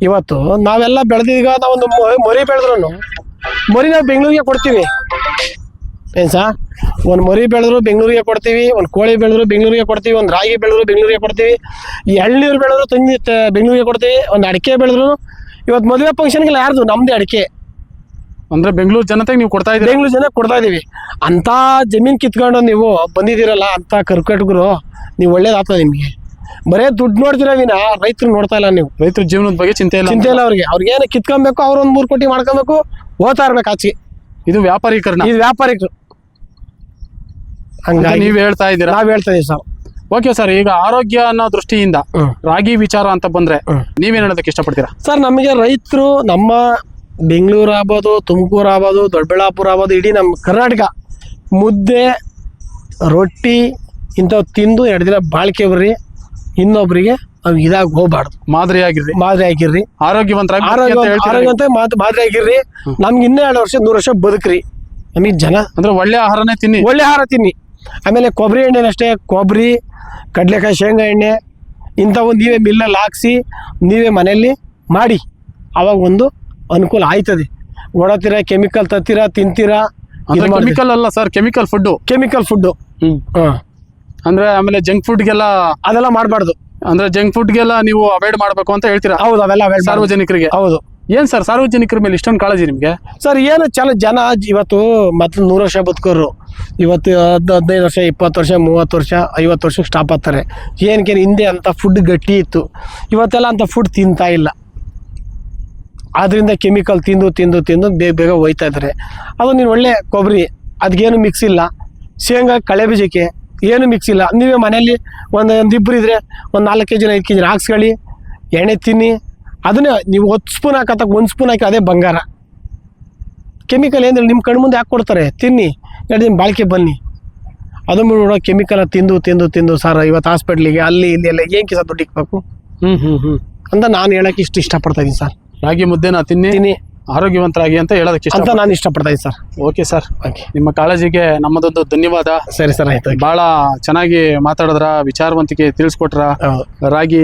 Speaker 1: ಇವತ್ತು ನಾವೆಲ್ಲ ಬೆಳೆದೀಗ ನಾವೊಂದು ಮರಿ ಬೆಳೆದ್ರು ಮರಿ ನಾವು ಬೆಂಗಳೂರಿಗೆ ಕೊಡ್ತೀವಿ. ಏನು ಸರ್? ಒಂದು ಮರಿ ಬೆಳೆದ್ರು ಬೆಂಗಳೂರಿಗೆ ಕೊಡ್ತೀವಿ, ಒಂದು ಕೋಳಿ ಬೆಳೆದ್ರು ಬೆಂಗಳೂರಿಗೆ ಕೊಡ್ತೀವಿ, ಒಂದು ರಾಗಿ ಬೆಳೆದ್ರು ಬೆಂಗಳೂರಿಗೆ ಕೊಡ್ತೀವಿ, ಎಳ್ನೀರು ಬೆಳೆದ್ರು ತಂದು ಬೆಂಗಳೂರಿಗೆ ಕೊಡ್ತೀವಿ, ಒಂದು ಅಡಿಕೆ ಬೆಳೆದ್ರು. ಇವತ್ತು ಮದುವೆ ಫಂಕ್ಷನ್ಗೆಲ್ಲ ಯಾರ್ದು? ನಮ್ಮದೇ ಅಡಿಕೆ.
Speaker 2: ಅಂದ್ರೆ ಬೆಂಗಳೂರು ಜನತೆಗೆ ನೀವು ಕೊಡ್ತಾ ಇದ್ದೀರಿ?
Speaker 1: ಬೆಂಗಳೂರು ಜನ ಕೊಡ್ತಾ ಇದೀವಿ. ಅಂತ ಜಮೀನು ಕಿತ್ಕೊಂಡು ನೀವು ಬಂದಿದ್ದೀರಲ್ಲ ಅಂತ ಕರ್ಕಟ್ಗರು, ನೀವು ಒಳ್ಳೇದಾಗ್ತದೆ ನಿಮಗೆ. ಬರೇ ದುಡ್ಡು ನೋಡ್ತೀರ ವಿನ ರೈತರು ನೋಡ್ತಾ ಇಲ್ಲ. ನೀವು
Speaker 2: ರೈತರ ಜೀವನದ ಬಗ್ಗೆ ಚಿಂತೆ ಇಲ್ಲ
Speaker 1: ಅವ್ರಿಗೆ ಏನು ಕಿತ್ಕೊಬೇಕು, ಅವ್ರೊಂದು 3 ಕೋಟಿ ಮಾಡ್ಕೊಬೇಕು, ಓದ್ತಾ ಇರ್ಬೇಕು ಆಚೆ.
Speaker 2: ಇದು ವ್ಯಾಪಾರೀಕರಣ.
Speaker 1: ಇದು ವ್ಯಾಪಾರಿಕರು. ಹಂಗಾಗಿ
Speaker 2: ನೀವು ಹೇಳ್ತಾ ಇದ್ದೀರಾ?
Speaker 1: ನಾವ್ ಹೇಳ್ತಾ ಇದೀವಿ ಸರ್.
Speaker 2: Okay sir. ಈಗ ಆರೋಗ್ಯ ಅನ್ನೋ ದೃಷ್ಟಿಯಿಂದ ರಾಗಿ ವಿಚಾರ ಅಂತ ಬಂದ್ರೆ ನೀವೇನ್ ಹೇಳೋದಕ್ಕೆ ಇಷ್ಟಪಡ್ತೀರಾ?
Speaker 1: ಸರ್ ನಮಗೆ ರೈತರು ನಮ್ಮ ಬೆಂಗಳೂರು ಆಗ್ಬೋದು, ತುಮಕೂರು ಆಗ್ಬೋದು, ದೊಡ್ಡಬಳ್ಳಾಪುರ ಆಗ್ಬೋದು, ಇಡೀ ನಮ್ಮ ಕರ್ನಾಟಕ ಮುದ್ದೆ ರೊಟ್ಟಿ ಇಂಥವು ತಿಂದು 2 ದಿನ ಬಾಳಿಕೆ ಬರ್ರಿ. ಇನ್ನೊಬ್ರಿಗೆ ನಾವು ಇದಾಗಿ ಹೋಗ್ಬಾರ್ದು.
Speaker 2: ಮಾದರಿ ಆಗಿರ್ರಿ,
Speaker 1: ಆರೋಗ್ಯವಂತ ಮಾದರಿ ಆಗಿರ್ರಿ. ನಮ್ಗೆ ಇನ್ನೂ 2 ವರ್ಷ 100 ವರ್ಷ ಬದುಕ್ರಿ. ನಮಗೆ ಜನ
Speaker 2: ಅಂದ್ರೆ ಒಳ್ಳೆ ಆಹಾರನೇ ತಿನ್ನಿ,
Speaker 1: ಒಳ್ಳೆ ಆಹಾರ ತಿನ್ನಿ. ಆಮೇಲೆ ಕೊಬ್ಬರಿ ಎಣ್ಣೆನಷ್ಟೇ, ಕೊಬ್ಬರಿ, ಕಡಲೆಕಾಯಿ, ಶೇಂಗಾ ಎಣ್ಣೆ ಇಂಥವು ನೀವೇ ಮಿಲ್ಲಲ್ಲಿ ಹಾಕ್ಸಿ ನೀವೇ ಮನೆಯಲ್ಲಿ ಮಾಡಿ. ಅವಾಗ ಒಂದು ಅನುಕೂಲ ಆಯ್ತದೆ. ಓಡತ್ತೀರಾ, ಕೆಮಿಕಲ್ ತತ್ತೀರಾ, ತಿಂತೀರಾ.
Speaker 2: ಕೆಮಿಕಲ್ ಅಲ್ಲ ಸರ್, ಕೆಮಿಕಲ್ ಫುಡ್. ಅಂದ್ರೆ ಆಮೇಲೆ ಜಂಕ್ ಫುಡ್ಗೆಲ್ಲ
Speaker 1: ಅದೆಲ್ಲ ಮಾಡಬಾರ್ದು.
Speaker 2: ಅಂದ್ರೆ ಜಂಕ್ ಫುಡ್ಗೆಲ್ಲ ನೀವು ಅವಾಯ್ಡ್ ಮಾಡಬೇಕು ಅಂತ ಹೇಳ್ತೀರಾ?
Speaker 1: ಹೌದು, ಅವೆಲ್ಲ
Speaker 2: ಸಾರ್ವಜನಿಕರಿಗೆ.
Speaker 1: ಹೌದು.
Speaker 2: ಏನ್ ಸರ್ ಸಾರ್ವಜನಿಕರ ಮೇಲೆ ಇಷ್ಟೊಂದು ಕಾಳಜಿ ನಿಮ್ಗೆ?
Speaker 1: ಸರ್ ಏನು ಜನ ಇವತ್ತು ಮೊದಲು 100 ವರ್ಷ ಬದುಕೋರು ಇವತ್ತು 15 ವರ್ಷ, 20 ವರ್ಷ, 30 ವರ್ಷ, 50 ವರ್ಷಕ್ಕೆ ಸ್ಟಾಪ್ ಆಗ್ತಾರೆ. ಏನಕ್ಕೆ? ಹಿಂದೆ ಅಂತ ಫುಡ್ ಗಟ್ಟಿ ಇತ್ತು. ಇವತ್ತೆಲ್ಲ ಅಂತ ಫುಡ್ ತಿಂತಾ ಇಲ್ಲ. ಆದ್ರಿಂದ ಕೆಮಿಕಲ್ ತಿಂದು ಬೇಗ ಹೋಯ್ತಾ ಇದ್ದಾರೆ. ಅದು ನೀನು ಒಳ್ಳೆ ಕೊಬ್ಬರಿ, ಅದಕ್ಕೇನು ಮಿಕ್ಸ್ ಇಲ್ಲ. ಶೇಂಗಾ, ಕಳೆ ಬೀಜಕ್ಕೆ ಏನು ಮಿಕ್ಸ್ ಇಲ್ಲ. ನೀವೇ ಮನೆಯಲ್ಲಿ ಒಂದಿಬ್ಬರು ಇದ್ರೆ ಒಂದು 4 kg 5 kg ಹಾಕ್ಸ್ಕೊಳ್ಳಿ, ಎಣ್ಣೆ ತಿನ್ನಿ. ಅದನ್ನೇ ನೀವು 10 ಸ್ಪೂನ್ ಹಾಕತ್ತಕ್ಕೆ 1 ಸ್ಪೂನ್ ಹಾಕಿ ಅದೇ ಬಂಗಾರ. ಕೆಮಿಕಲ್ ಏನಿಲ್ಲ, ನಿಮ್ಮ ಕಣ್ಣು ಮುಂದೆ ಹಾಕ್ಕೊಡ್ತಾರೆ, ತಿನ್ನಿ, 2 ದಿನ ಬಾಳಿಕೆ ಬನ್ನಿ. ಅದು ಬಿಡೋ ಕೆಮಿಕಲ್ ತಿಂದು ಸರ್ ಇವತ್ತು ಹಾಸ್ಪಿಟ್ಲಿಗೆ ಅಲ್ಲಿ ಇಲ್ಲಿ ಎಲ್ಲ ಏನು ಕಿಸ ದುಡ್ಡು ಇಕ್ಬೇಕು ಅಂತ ನಾನು ಹೇಳಕ್ಕೆ ಇಷ್ಟಪಡ್ತಾ ಇದ್ದೀನಿ ಸರ್.
Speaker 2: ರಾಗಿ ಮುದ್ದೆನ ತಿನ್ನಿ, ಆರೋಗ್ಯವಂತರಾಗಿ ಅಂತ ಹೇಳೋದಕ್ಕೆ
Speaker 1: ಅಂತ ನಾನು ಇಷ್ಟಪಡ್ತಾ ಇದ್ದೀನಿ ಸರ್.
Speaker 2: ಓಕೆ ಸರ್, ನಿಮ್ಮ ಕಾಳಜಿಗೆ ನಮ್ಮದೊಂದು ಧನ್ಯವಾದ.
Speaker 1: ಸರಿ ಸರ್, ಆಯ್ತು.
Speaker 2: ಬಹಳ ಚೆನ್ನಾಗಿ ಮಾತಾಡಿದ್ರ, ವಿಚಾರವಂತಿಕೆ ತಿಳಿಸ್ಕೊಟ್ರ. ರಾಗಿ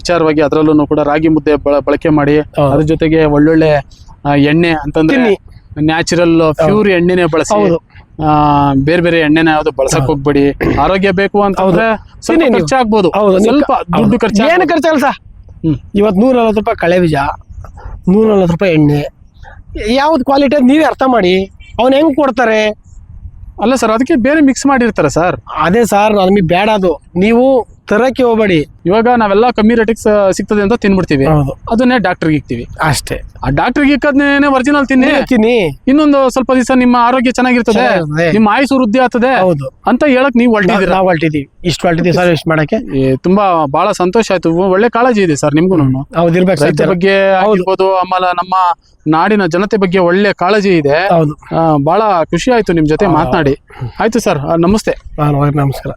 Speaker 2: ವಿಚಾರವಾಗಿ ಅದರಲ್ಲೂ ಕೂಡ ರಾಗಿ ಮುದ್ದೆ ಬಳಕೆ ಮಾಡಿ, ಅದ್ರ ಜೊತೆಗೆ ಒಳ್ಳೊಳ್ಳೆ ಎಣ್ಣೆ ಅಂತಂದ್ರೆ ನ್ಯಾಚುರಲ್ ಪ್ಯೂರ್ ಎಣ್ಣೆನೆ ಬಳಸಿ, ಬೇರೆ ಎಣ್ಣೆನ ಯಾವ್ದು ಬಳಸಕ್ ಹೋಗ್ಬೇಡಿ. ಆರೋಗ್ಯ ಬೇಕು ಅಂತಂದ್ರೆ ಸ್ವಲ್ಪ ಖರ್ಚಾಗ್ಬೋದು, ಸ್ವಲ್ಪ ದುಡ್ಡು ಖರ್ಚು.
Speaker 1: ಏನು ಖರ್ಚಾಗಲ್ಲ ಸರ್. ಇವತ್ತು 140 ರೂಪಾಯಿ ಕಳೆ ಬೀಜ, 140 ರೂಪಾಯಿ ಎಣ್ಣೆ, ಯಾವ್ದು ಕ್ವಾಲಿಟಿ ಅದು ನೀವೇ ಅರ್ಥ ಮಾಡಿ. ಅವ್ನು ಹೆಂಗ್ ಕೊಡ್ತಾರೆ?
Speaker 2: ಅಲ್ಲ ಸರ್, ಅದಕ್ಕೆ ಬೇರೆ ಮಿಕ್ಸ್ ಮಾಡಿರ್ತಾರೆ ಸರ್.
Speaker 1: ಅದೇ ಸರ್, ನಮಗೆ ಬೇಡ ಅದು. ನೀವು ತರಕ್ಕೆ ಹೋಗ್ಬೇಡಿ.
Speaker 2: ಇವಾಗ ನಾವೆಲ್ಲ ಕಮ್ಮಿ ರೇಟಿಗೆ ಸಿಗ್ತದೆ ಅಂತ ತಿನ್ಬಿಡ್ತೀವಿ,
Speaker 1: ಹೌದು
Speaker 2: ಅದನ್ನೇ ಡಾಕ್ಟರ್ಗೆ ಇಕ್ತೀವಿ.
Speaker 1: ಅಷ್ಟೇ.
Speaker 2: ಆ ಡಾಕ್ಟರ್ಗೆ ಇಕ್ಕದ್ನೇನೆ ಒರಿಜಿನಲ್ ತಿನ್ನಿ,
Speaker 1: ತಿನ್ನಿ,
Speaker 2: ಇನ್ನೊಂದು ಸ್ವಲ್ಪ ದಿವಸ ನಿಮ್ಮ ಆರೋಗ್ಯ ಚೆನ್ನಾಗಿರ್ತದೆ,
Speaker 1: ಚೆನ್ನಾಗಿರ್ತದೆ.
Speaker 2: ನಿಮ್ಮ ಆಯುಸ್ಸು ವೃದ್ಧಿ ಆಗ್ತದೆ
Speaker 1: ಹೌದು
Speaker 2: ಅಂತ ಹೇಳಕ್ ನೀವು ಹೊರಟಿದ್ದೀರಾ.
Speaker 1: ನಾವು ಹೊರಟಿದೀವಿ, ಇಷ್ಟು ಹೊರಟಿದೀವಿ ಸರ್ವಿಸ್ ಮಾಡಕ್ಕೆ.
Speaker 2: ತುಂಬಾ ಬಹಳ ಸಂತೋಷ ಆಯ್ತು. ಒಳ್ಳೆ ಕಾಳಜಿ ಇದೆ ಸರ್ ನಿಮ್ಗೂ.
Speaker 1: ಹೌದು ಇರ್ಬೇಕು
Speaker 2: ರೈತ
Speaker 1: ಸರ್.
Speaker 2: ಬಗ್ಗೆ ಆಗಿರ್ಬೋದು, ಆಮೇಲೆ ನಮ್ಮ ನಾಡಿನ ಜನತೆ ಬಗ್ಗೆ ಒಳ್ಳೆ ಕಾಳಜಿ ಇದೆ.
Speaker 1: ಹೌದು
Speaker 2: ಬಹಳ ಖುಷಿ ಆಯ್ತು ನಿಮ್ ಜೊತೆ ಮಾತನಾಡಿ. ಆಯ್ತು ಸರ್, ನಮಸ್ತೆ.
Speaker 1: ನಮಸ್ಕಾರ.